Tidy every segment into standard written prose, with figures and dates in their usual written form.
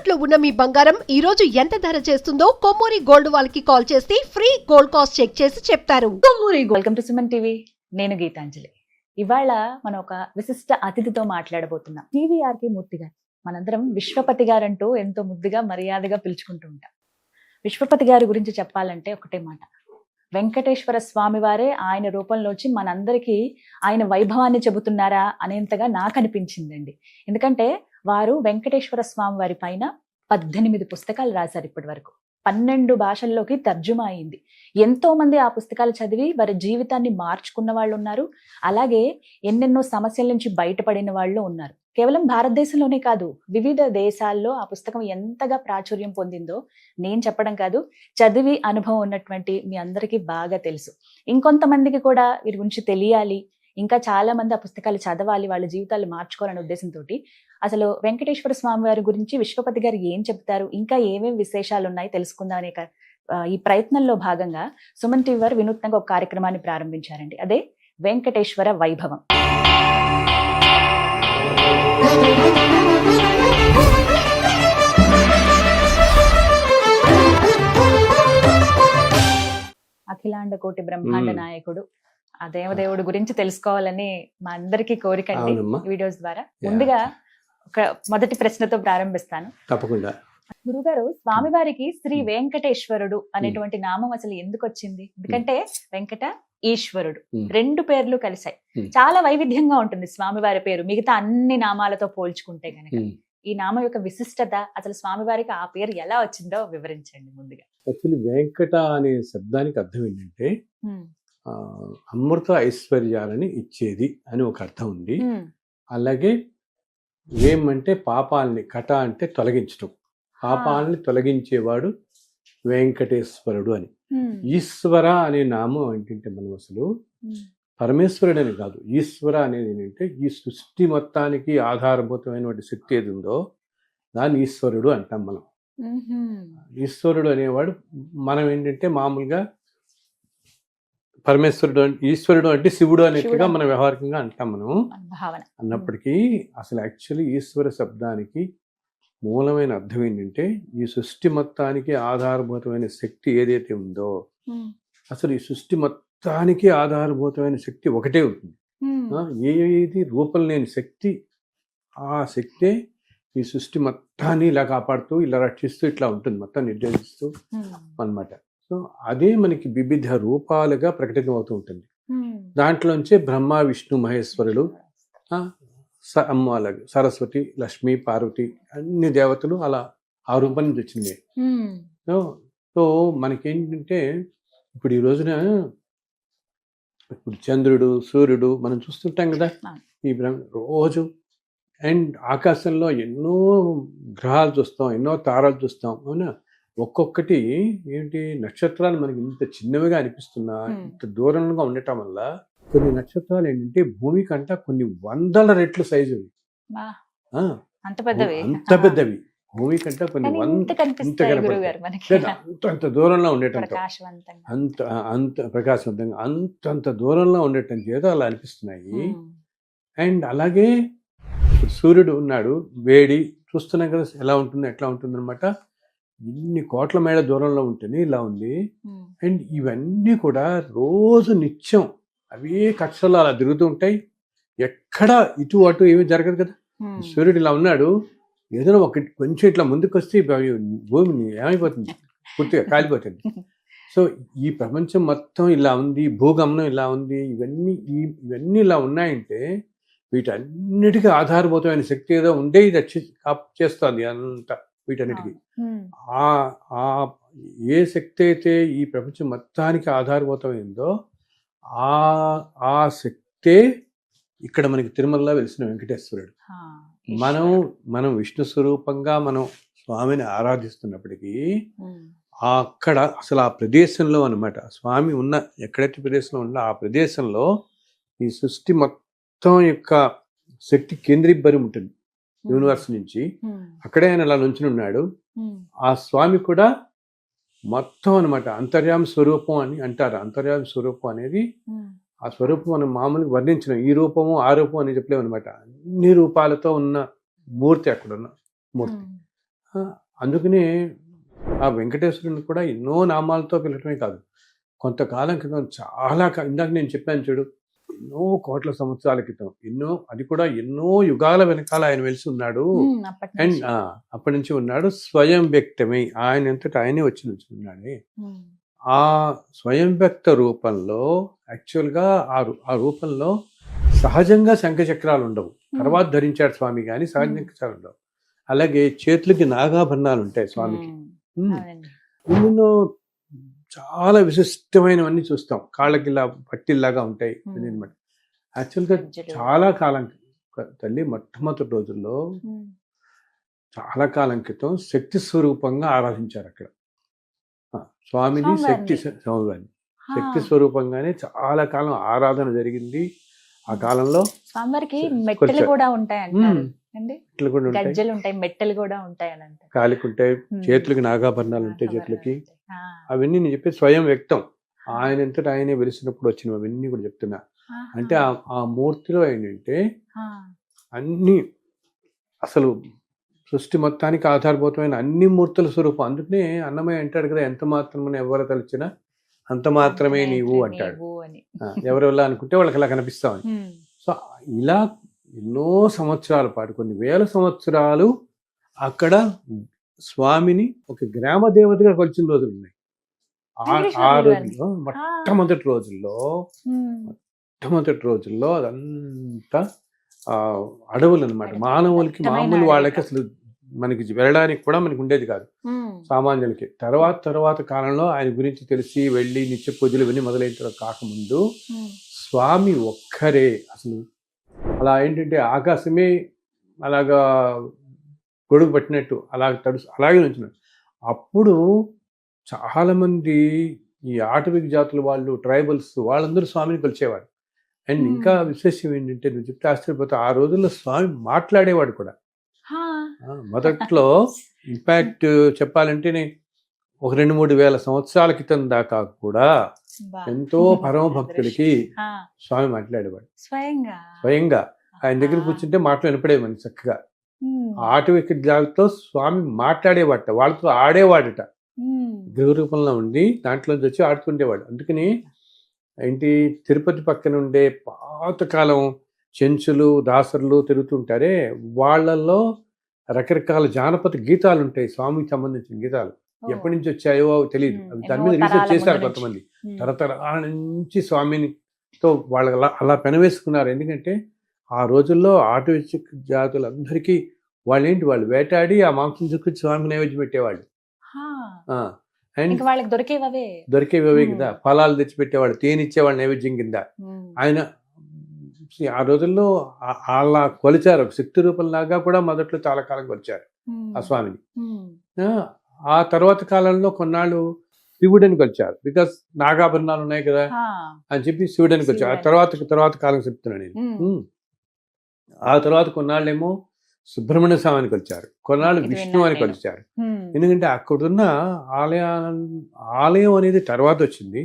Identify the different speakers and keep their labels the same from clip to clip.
Speaker 1: తాకట్టులో ఉన్న మీ బంగారం ఈ రోజు ఎంత ధర చేస్తుందో కొమ్మూరి గోల్డ్ వాళ్ళకి కాల్ చేస్తే ఫ్రీ గోల్డ్ కాస్ట్ చెక్ చేసి చెప్తారు. Kommuri
Speaker 2: welcome to Suman TV. నేను గీతాంజలి. ఇవాళ మనం ఒక విశిష్ట అతిథితో మాట్లాడబోతున్నాం. టీవీఆర్కే మూర్తి గారు. మనందరం విశ్వపతి గారంటూ ఎంతో ముద్దుగా మర్యాదగా పిలుచుకుంటూ ఉంటాం. విశ్వపతి గారి గురించి చెప్పాలంటే ఒకటే మాట, వెంకటేశ్వర స్వామి వారే ఆయన రూపంలోంచి మనందరికీ ఆయన వైభవాన్ని చెబుతున్నారా అనేంతగా నాకు అనిపించిందండి. ఎందుకంటే వారు వెంకటేశ్వర స్వామి వారి పైన 18 పుస్తకాలు రాశారు. ఇప్పటి వరకు 12 భాషల్లోకి తర్జుమా అయింది. ఎంతో మంది ఆ పుస్తకాలు చదివి వారి జీవితాన్ని మార్చుకున్న వాళ్ళు ఉన్నారు. అలాగే ఎన్నెన్నో సమస్యల నుంచి బయటపడిన వాళ్ళు ఉన్నారు. కేవలం భారతదేశంలోనే కాదు, వివిధ దేశాల్లో ఆ పుస్తకం ఎంతగా ప్రాచుర్యం పొందిందో నేను చెప్పడం కాదు, చదివి అనుభవం ఉన్నటువంటి మీ అందరికీ బాగా తెలుసు. ఇంకొంతమందికి కూడా వీరి గురించి తెలియాలి, ఇంకా చాలా మంది ఆ పుస్తకాలు చదవాలి, వాళ్ళ జీవితాలు మార్చుకోవాలనే ఉద్దేశంతో అసలు వెంకటేశ్వర స్వామి వారి గురించి విశ్వపతి గారు ఏం చెప్తారు, ఇంకా ఏమేమి విశేషాలు ఉన్నాయి తెలుసుకుందాం అనే ఈ ప్రయత్నంలో భాగంగా సుమన్ టీవీ వారు వినూత్నంగా ఒక కార్యక్రమాన్ని ప్రారంభించారండి. అదే వెంకటేశ్వర వైభవం. అఖిలాండ కోటి బ్రహ్మాండ నాయకుడు ఆ దేవదేవుడి గురించి తెలుసుకోవాలని మా అందరికీ కోరిక అండి వీడియోస్ ద్వారా. ముందుగా ఒక మొదటి ప్రశ్నతో ప్రారంభిస్తాను.
Speaker 3: తప్పకుండా.
Speaker 2: గురుగారు, స్వామివారికి శ్రీ వెంకటేశ్వరుడు అనేటువంటి నామం అసలు ఎందుకు వచ్చింది? ఎందుకంటే వెంకట ఈశ్వరుడు 2 పేర్లు కలిసాయి. చాలా వైవిధ్యంగా ఉంటుంది స్వామివారి పేరు మిగతా అన్ని నామాలతో పోల్చుకుంటే గనక. ఈ నామం యొక్క విశిష్టత, అసలు స్వామివారికి ఆ పేరు ఎలా వచ్చిందో వివరించండి ముందుగా.
Speaker 3: యాక్చువల్లీ వెంకట అనే శబ్దానికి అర్థం ఏంటంటే అమృత ఐశ్వర్యాలని ఇచ్చేది అని ఒక అర్థం ఉంది. అలాగే వేమంటే పాపాలని, కట అంటే తొలగించడం, పాపాలని తొలగించేవాడు వెంకటేశ్వరుడు అని. ఈశ్వర అనే నామం ఏంటంటే మనం అసలు పరమేశ్వరుడు అని కాదు, ఈశ్వర అనేది ఏంటంటే ఈ సృష్టి మొత్తానికి ఆధారభూతమైనటువంటి శక్తి ఏది ఉందో దాన్ని ఈశ్వరుడు అంటాం మనం. ఈశ్వరుడు అనేవాడు మనం ఏంటంటే మామూలుగా పరమేశ్వరుడు, ఈశ్వరుడు అంటే శివుడు అనేట్టుగా మనం వ్యవహారికంగా అంటాం మనం. అన్నప్పటికీ అసలు యాక్చువల్లీ ఈశ్వర శబ్దానికి మూలమైన అర్థం ఏంటంటే ఈ సృష్టి మొత్తానికి ఆధారభూతమైన శక్తి ఏదైతే ఉందో, అసలు ఈ సృష్టి మొత్తానికి ఆధారభూతమైన శక్తి ఒకటే ఉంటుంది. ఏది రూపం లేని శక్తి, ఆ శక్తే ఈ సృష్టి మొత్తాన్ని ఇలా కాపాడుతూ, ఇలా రక్షిస్తూ, ఇట్లా ఉంటుంది, మొత్తం నిర్దేశిస్తూ అన్నమాట. సో అదే మనకి వివిధ రూపాలుగా ప్రకటితమవుతూ ఉంటుంది. దాంట్లోంచే బ్రహ్మ, విష్ణు, మహేశ్వరులు, అలాగే సరస్వతి, లక్ష్మి, పార్వతి అన్ని దేవతలు అలా ఆ రూపం నుంచి వచ్చింది. సో మనకేంటంటే ఇప్పుడు ఈ రోజున ఇప్పుడు చంద్రుడు, సూర్యుడు మనం చూస్తుంటాం కదా ఈ రోజు. అండ్ ఆకాశంలో ఎన్నో గ్రహాలు చూస్తాం, ఎన్నో తారాలు చూస్తాం. అవునా? ఒక్కొక్కటి ఏంటి, నక్షత్రాలు మనకి ఇంత చిన్నవిగా అనిపిస్తున్నా, ఇంత దూరంగా ఉండటం వల్ల కొన్ని నక్షత్రాలు ఏంటంటే భూమి కంట కొన్ని 100 రెట్లు సైజు, అంత పెద్దవి, భూమి కంట కొన్ని అంత దూరంలో ఉండటం, అంత ప్రకాశవంతంగా అంత దూరంలో ఉండటం చేత అలా అనిపిస్తున్నాయి. అండ్ అలాగే సూర్యుడు ఉన్నాడు, వేడి చూస్తున్నాం కదా ఎలా ఉంటుంది, ఎట్లా ఉంటుంది అనమాట. ఇన్ని కోట్ల మైళ్ళ దూరంలో ఉంటేనే ఇలా ఉంది. అండ్ ఇవన్నీ కూడా రోజు నిత్యం అవే కక్షల్లో అలా తిరుగుతూ ఉంటాయి. ఎక్కడ ఇటు అటు ఏమీ జరగదు కదా. సూర్యుడు ఇలా ఉన్నాడు, ఏదైనా ఒకటి కొంచెం ఇట్లా ముందుకు వస్తే భూమిని ఏమైపోతుంది, పూర్తిగా కాలిపోతుంది. సో ఈ ప్రపంచం మొత్తం ఇలా ఉంది, భూగమనం ఇలా ఉంది, ఇవన్నీ ఇలా ఉన్నాయంటే వీటన్నిటికీ ఆధారభూతమైన శక్తి ఏదో ఉండే ఇది చేస్తుంది అంతా వీటన్నిటికీ. ఏ శక్తి అయితే ఈ ప్రపంచం మొత్తానికి ఆధారభూతమైందో ఆ శక్తే ఇక్కడ మనకి తిరుమలలో వెలిసిన వెంకటేశ్వరుడు. మనం విష్ణు స్వరూపంగా మనం స్వామిని ఆరాధిస్తున్నప్పటికీ అక్కడ అసలు ఆ ప్రదేశంలో అన్నమాట స్వామి ఉన్న ఎక్కడైతే ప్రదేశంలో ఉందో ఆ ప్రదేశంలో ఈ సృష్టి మొత్తం యొక్క శక్తి కేంద్రీభరి ఉంటుంది యూనివర్స్ నుంచి. అక్కడే ఆయన అలా నుంచుని ఉన్నాడు. ఆ స్వామి కూడా మొత్తం అనమాట అంతర్యామి స్వరూపం అని అంటారు. అంతర్యామి స్వరూపం అనేది ఆ స్వరూపం మనం మామూలుగా వర్ణించడం, ఈ రూపము ఆ రూపం అని చెప్పలేము అనమాట. అన్ని రూపాలతో ఉన్న మూర్తి, అక్కడ ఉన్న మూర్తి. అందుకనే ఆ వెంకటేశ్వరుని కూడా ఎన్నో నామాలతో పిలవటమే కాదు, కొంతకాలం క్రితం ఇందాక నేను చెప్పాను చూడు, ఎన్నో కోట్ల సంవత్సరాల క్రితం, అది కూడా ఎన్నో యుగాల వెనకాల ఆయన వెలిసి ఉన్నాడు. అండ్ అప్పటి నుంచి ఉన్నాడు, స్వయం వ్యక్తమై ఆయన అంతటా ఆయనే వచ్చి నుంచి ఉన్నాడే. ఆ స్వయం వ్యక్త రూపంలో యాక్చువల్గా ఆ రూపంలో సహజంగా శంఖచక్రాలు ఉండవు, తర్వాత ధరించాడు స్వామి, కానీ సహజ శంఖచక్రాలు ఉండవు. అలాగే చేతులకి నాగాభరణాలు ఉంటాయి స్వామికి. ఎన్నెన్నో చాలా విశిష్టమైనవన్నీ చూస్తాం, కాళ్ళకి ఇలా పట్టిల్లాగా ఉంటాయి అనమాట. యాక్చువల్గా చాలా కాలం తల్లి మొట్టమొదటి రోజుల్లో చాలా కాలం క్రితం శక్తి స్వరూపంగా ఆరాధించారు అక్కడ స్వామిని. శక్తి స్వరూపంగానే చాలా కాలం ఆరాధన జరిగింది. ఆ కాలంలో
Speaker 2: స్వామివారికి మెట్టలు కూడా ఉంటాయండి, గజ్జలు ఉంటాయి, మెట్టలు కూడా ఉంటాయి,
Speaker 3: కాలికి ఉంటాయి, చేతులకి నాగాభరణాలు ఉంటాయి చేతులకి. అవన్నీ నేను చెప్పేది స్వయం వ్యక్తం, ఆయన ఎంతటా ఆయనే వెలిసినప్పుడు వచ్చినవి అవన్నీ కూడా చెప్తున్నా. అంటే ఆ మూర్తిలో ఏంటంటే అన్ని అసలు సృష్టి మొత్తానికి ఆధారభూతమైన అన్ని మూర్తుల స్వరూపం. అందుకనే అన్నమయ్య అంటాడు కదా, ఎంత మాత్రమే ఎవరు తలిచినా అంత మాత్రమే నీవు అంటాడు. ఎవరెవరు అనుకుంటే వాళ్ళకి అలా కనిపిస్తామని. సో ఇలా ఎన్నో సంవత్సరాల పాటు, కొన్ని వేల సంవత్సరాలు అక్కడ స్వామిని ఒక గ్రామ దేవతగా కొలిచిన రోజులు ఉన్నాయి. ఆ రోజుల్లో మొట్టమొదటి రోజుల్లో అదంతా అడవులు అనమాట. మానవులకి మామూలు వాళ్ళకి అసలు మనకి వెళ్ళడానికి కూడా మనకి ఉండేది కాదు, సామాన్యులకి. తర్వాత కాలంలో ఆయన గురించి తెలిసి వెళ్ళి నిత్య పూజలు ఇవన్నీ మొదలైన కాకముందు స్వామి ఒక్కరే అసలు అలా ఏంటంటే ఆకాశమే అలాగా గొడుగు పట్టినట్టు అలాగే ఉంచినట్టు. అప్పుడు చాలామంది ఈ ఆటవిక జాతుల వాళ్ళు, ట్రైబల్స్, వాళ్ళందరూ స్వామిని కొలిచేవారు. అండ్ ఇంకా విశేషం ఏంటంటే, నువ్వు చెప్తే ఆశ్చర్యపోతే, ఆ రోజుల్లో స్వామి మాట్లాడేవాడు కూడా. మొదట్లో ఇన్ఫాక్ట్ చెప్పాలంటే ఒక 2-3 వేల సంవత్సరాల క్రితం దాకా కూడా ఎంతో పరమ భక్తులకి స్వామి మాట్లాడేవాడు. స్వయంగా ఆయన దగ్గర కూర్చుంటే మాటలు వినపడేవి మనకి చక్కగా. ఆటవిక జాతులతో స్వామి మాట్లాడేవాడట, వాళ్ళతో ఆడేవాడట, గృహ రూపంలో ఉండి దాంట్లోంచి వచ్చి ఆడుతుండేవాడు. అందుకని ఏంటి, తిరుపతి పక్కన ఉండే పాతకాలం చెంచులు, దాసరులు తిరుగుతుంటారే, వాళ్ళల్లో రకరకాల జానపద గీతాలు ఉంటాయి, స్వామికి సంబంధించిన గీతాలు. ఎప్పటి నుంచి వచ్చాయో తెలియదు, దాని మీద రీసెర్చ్ చేశారు కొంతమంది. తరతరాల నుంచి స్వామినితో వాళ్ళు అలా పెనవేసుకున్నారు. ఎందుకంటే ఆ రోజుల్లో ఆటవిక జాతులందరికీ వాళ్ళు వేటాడి ఆ మాంసం చుక్కు స్వామికి నైవేద్యం పెట్టేవాళ్ళు. దొరికేవే కదా, ఫలాలు తెచ్చిపెట్టేవాడు, తేనిచ్చేవాడు నైవేద్యం కింద. ఆయన ఆ రోజుల్లో అలా కొలిచారు, శక్తి రూపంలాగా కూడా మొదట్లో చాలా కాలం కొలిచారు ఆ స్వామిని. ఆ తర్వాత కాలంలో కొన్నాళ్ళు శివుడని కొలిచారు, బికాస్ నాగాభరణాలు ఉన్నాయి కదా అని చెప్పి శివుడని కొలిచారు. ఆ తర్వాత కాలం చెప్తున్నాను నేను. ఆ తర్వాత కొన్నాళ్ళేమో సుబ్రహ్మణ్య స్వామిని కొలిచారు, కొన్నాళ్ళు విష్ణు అని కొలిచారు. ఎందుకంటే అక్కడున్న ఆలయం అనేది తర్వాత వచ్చింది.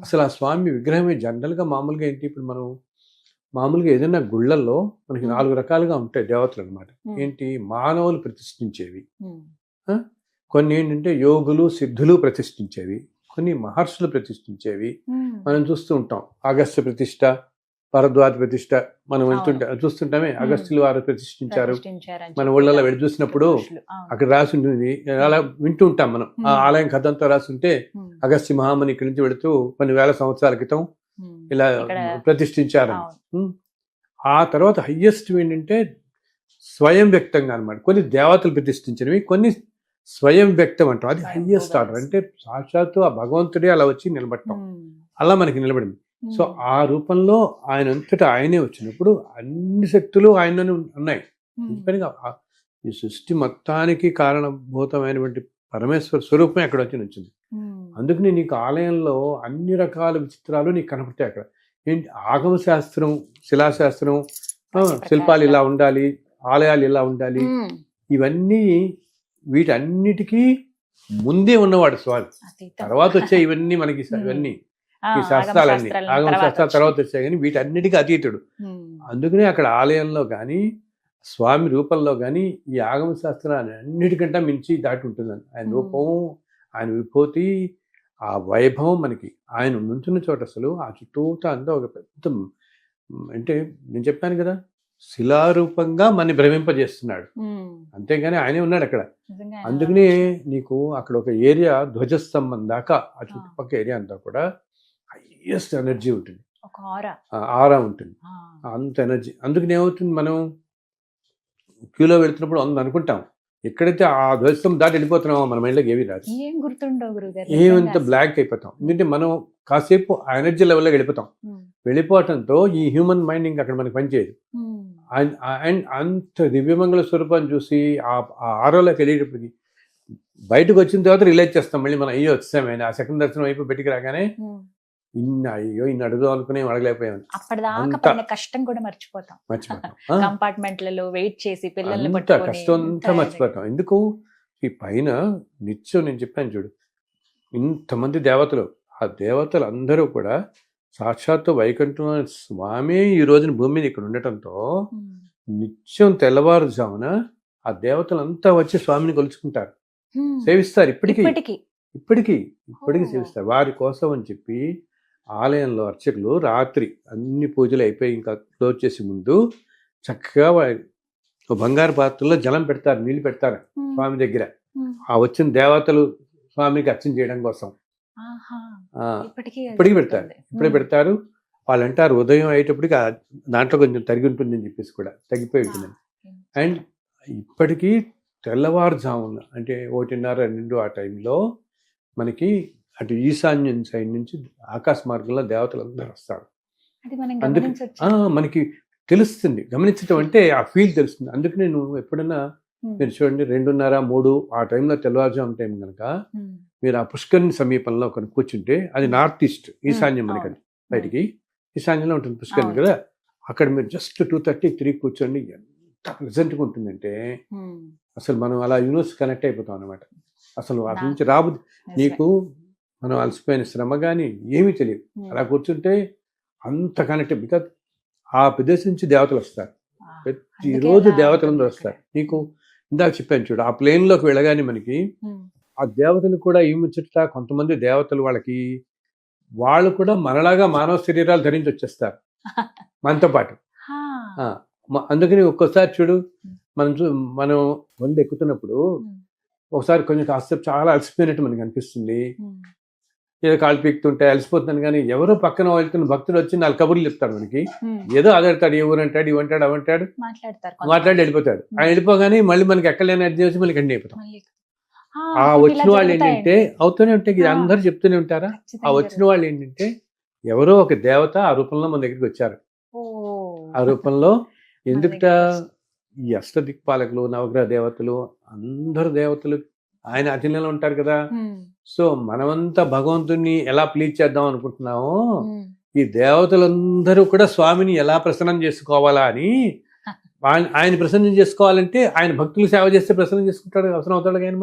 Speaker 3: అసలు ఆ స్వామి విగ్రహమే జనరల్గా మామూలుగా ఏంటి, ఇప్పుడు మనం మామూలుగా ఏదైనా గుళ్ళల్లో మనకి 4 రకాలుగా ఉంటాయి దేవతలు అనమాట. ఏంటి, మానవులు ప్రతిష్ఠించేవి, కొన్ని ఏంటంటే యోగులు సిద్ధులు ప్రతిష్ఠించేవి, కొన్ని మహర్షులు ప్రతిష్ఠించేవి. మనం చూస్తూ ఉంటాం అగస్త్య ప్రతిష్ఠ, భరద్వాజ ప్రతిష్ఠ, మనం చూస్తుంటామే. అగస్త్యులు వారు ప్రతిష్ఠించారు. మన ఊళ్ళలో వెళ్ళి చూసినప్పుడు అక్కడ రాసి ఉంటుంది, అలా వింటూ ఉంటాం మనం. ఆ ఆలయం కథ అంతా రాసి ఉంటే అగస్త్య మహాముని ఇక్కడి నుంచి వెళుతూ కొన్ని వేల సంవత్సరాల క్రితం ఇలా ప్రతిష్ఠించారు. ఆ తర్వాత హయ్యెస్ట్ ఏంటంటే స్వయం వ్యక్తంగా అనమాట, కొన్ని దేవతలు ప్రతిష్ఠించినవి, కొన్ని స్వయం వ్యక్తం అంటాం, అది హయ్యెస్ట్ ఆర్డర్. అంటే సాక్షాత్తు ఆ భగవంతుడే అలా వచ్చి నిలబడటం, అలా మనకి నిలబడింది. సో ఆ రూపంలో ఆయన అంతటా ఆయనే వచ్చినప్పుడు అన్ని శక్తులు ఆయనలోనే ఉన్నాయి. ఈ సృష్టి మొత్తానికి కారణభూతమైనటువంటి పరమేశ్వర స్వరూపమే అక్కడ వచ్చి వచ్చింది. అందుకని నీకు ఆలయంలో అన్ని రకాల విచిత్రాలు నీకు కనపడతాయి. అక్కడ ఏంటి, ఆగమ శాస్త్రం, శిలాశాస్త్రం, శిల్పాలు ఇలా ఉండాలి, ఆలయాలు ఇలా ఉండాలి, ఇవన్నీ వీటన్నిటికీ ముందే ఉన్నవాడు స్వామి. తర్వాత వచ్చే ఇవన్నీ మనకి ఇవన్నీ ఈ శాస్త్రాలన్నీ ఆగమ శాస్త్రాల తర్వాత వచ్చాయి, కానీ వీటన్నిటికీ అతీతుడు. అందుకనే అక్కడ ఆలయంలో కానీ స్వామి రూపంలో కానీ ఈ ఆగమ శాస్త్రాన్ని అన్నిటికంటే మించి దాటి ఉంటుందని ఆయన రూపం, ఆయన విభూతి, ఆ వైభవం మనకి ఆయన నుంచున్న చోట అసలు ఆ చుట్టూతా అంతా ఒక పెద్ద అంటే నేను చెప్పాను కదా శిలారూపంగా మన భ్రమింపజేస్తున్నాడు, అంతేగాని ఆయనే ఉన్నాడు అక్కడ. అందుకనే నీకు అక్కడ ఒక ఏరియా ధ్వజస్తంభం దాకా ఆ చుట్టుపక్కల ఏరియా అంతా కూడా హైయెస్ట్ ఎనర్జీ ఉంటుంది, ఆరా ఉంటుంది, అంత ఎనర్జీ. అందుకని ఏమవుతుంది, మనం క్యూలో వెళ్తున్నప్పుడు అనుకుంటాం ఎక్కడైతే ఆ ధ్వజస్తంభం దాటి వెళ్ళిపోతున్నామో మన మైండ్లోకి ఏవి రాదు,
Speaker 2: ఏం గుర్తుండవు గురుగారు,
Speaker 3: ఏమంత బ్లాక్ అయిపోతాం. ఎందుకంటే మనం కాసేపు ఆ ఎనర్జీ లెవెల్లో వెళ్ళిపోతాం. వెళ్ళిపోవటంతో ఈ హ్యూమన్ మైండ్ ఇంకా అక్కడ మనకి పనిచేయదు. అండ్ అంత దివ్యమంగళ స్వరూపాన్ని చూసి ఆ ఆరోలోకి వెళ్ళేటప్పటికి బయటకు వచ్చిన తర్వాత రిలైజ్ చేస్తాం మళ్ళీ మనం అయ్యో వచ్చామని. ఆ సెకండ్ దర్శనం అయిపోయి బయటికి రాగానే ఇన్ని అడుగుదాం అనుకుని అడగలేకపోయాను.
Speaker 2: అప్పటిదాకా కష్టం కూడా మర్చిపోతాం. కంపార్ట్మెంట్లలో వెయిట్ చేసి పిల్లల్ని
Speaker 3: కష్టం అంతా మర్చిపోతాం. ఎందుకు ఈ పైన నిత్యం నేను చెప్పాను చూడు, ఇంతమంది దేవతలు, ఆ దేవతలు అందరూ కూడా సాక్షాత్తు వైకుంఠం స్వామి ఈ రోజున భూమి మీద ఇక్కడ ఉండటంతో నిత్యం తెల్లవారుజామున ఆ దేవతలంతా వచ్చి స్వామిని కొలుచుకుంటారు, సేవిస్తారు. ఇప్పటికీ సేవిస్తారు. వారి కోసం అని చెప్పి ఆలయంలో అర్చకులు రాత్రి అన్ని పూజలు అయిపోయి ఇంకా క్లోజ్ చేసే ముందు చక్కగా బంగారు పాత్రలో జలం పెడతారు, నీళ్లు పెడతారు స్వామి దగ్గర. ఆ వచ్చిన దేవతలు స్వామికి అర్చన చేయడం కోసం ఇప్పటికీ పెడతారు. వాళ్ళు అంటారు ఉదయం అయ్యేటప్పటికి దాంట్లో కొంచెం తరిగి ఉంటుంది అని చెప్పేసి కూడా తగ్గిపోయి ఉంటుందని. అండ్ ఇప్పటికీ తెల్లవారుజామున అంటే 1:30-2 ఆ టైంలో మనకి అటు ఈశాన్యం సైడ్ నుంచి ఆకాశ మార్గంలో దేవతలందరూ వస్తారు. మనకి తెలుస్తుంది, గమనించడం అంటే ఆ ఫీల్ తెలుస్తుంది. అందుకనే నువ్వు ఎప్పుడైనా మీరు చూడండి 2:30-3 ఆ టైంలో తెల్లవారుజాము టైం కనుక మీరు ఆ పుష్కరిణి సమీపంలో కనుక కూర్చుంటే, అది నార్త్ ఈస్ట్ ఈశాన్యం మనకి బయటికి ఈశాన్యంలో ఉంటుంది పుష్కరిణి కదా, అక్కడ మీరు జస్ట్ 2:30-3 కూర్చోండి. ఎంత ప్రెజెంట్గా ఉంటుందంటే అసలు మనం అలా యూనివర్స్ కనెక్ట్ అయిపోతాం అనమాట. అసలు అటు నుంచి రాబోదు నీకు, మనం అలసిపోయిన శ్రమ కానీ ఏమీ తెలియదు. అలా కూర్చుంటే అంత కనెక్ట్. బికాజ్ ఆ ప్రదేశం నుంచి దేవతలు వస్తారు, ప్రతిరోజు దేవతలందరూ వస్తారు. నీకు ఇందాక చెప్పాను చూడు, ఆ ప్లేన్లోకి వెళ్ళగానే మనకి ఆ దేవతలు కూడా ఏమిచ్చట, కొంతమంది దేవతలు వాళ్ళు కూడా మనలాగా మానవ శరీరాలు ధరించి వచ్చేస్తారు మనతో పాటు. అందుకని ఒక్కోసారి చూడు, మనం వంద ఎక్కుతున్నప్పుడు ఒకసారి కొంచెం కాసేపు చాలా అలసిపోయినట్టు మనకి అనిపిస్తుంది, ఏదో కాళ్ళు పీకుతుంటే అలసిపోతున్నాను. కానీ ఎవరో పక్కన వెళ్తున్న భక్తుడు వచ్చి 4 కబుర్లు చెప్తాడు మనకి, ఏదో ఆధాడతాడు, ఏ ఊరు అంటాడు, ఇవంటాడు, అవంటాడు, మాట్లాడి వెళ్ళిపోతాడు. ఆయన వెళ్ళిపోగానే మళ్ళీ మనకి ఎక్కలేని అర్థం వచ్చి మళ్ళీ కండి అయిపోతాం. ఆ వచ్చిన వాళ్ళు ఏంటంటే అవుతూనే ఉంటే అందరూ చెప్తూనే ఉంటారా, ఆ వచ్చిన వాళ్ళు ఏంటంటే ఎవరో ఒక దేవత ఆ రూపంలో మన దగ్గరికి వచ్చారు. ఆ రూపంలో ఎందుకుట ఈ అష్టదిక్పాలకులు, నవగ్రహ దేవతలు, అందరు దేవతలు ఆయన అధీనంలో ఉంటారు కదా. సో మనమంతా భగవంతుని ఎలా ప్లీజ్ చేద్దాం అనుకుంటున్నామో, ఈ దేవతలందరూ కూడా స్వామిని ఎలా ప్రసన్నం చేసుకోవాలా అని, ఆయన ప్రసన్నం చేసుకోవాలంటే ఆయన భక్తులు సేవ చేస్తే ప్రసన్నం చేసుకుంటాడు, అవసరం అవుతాడు. కానీ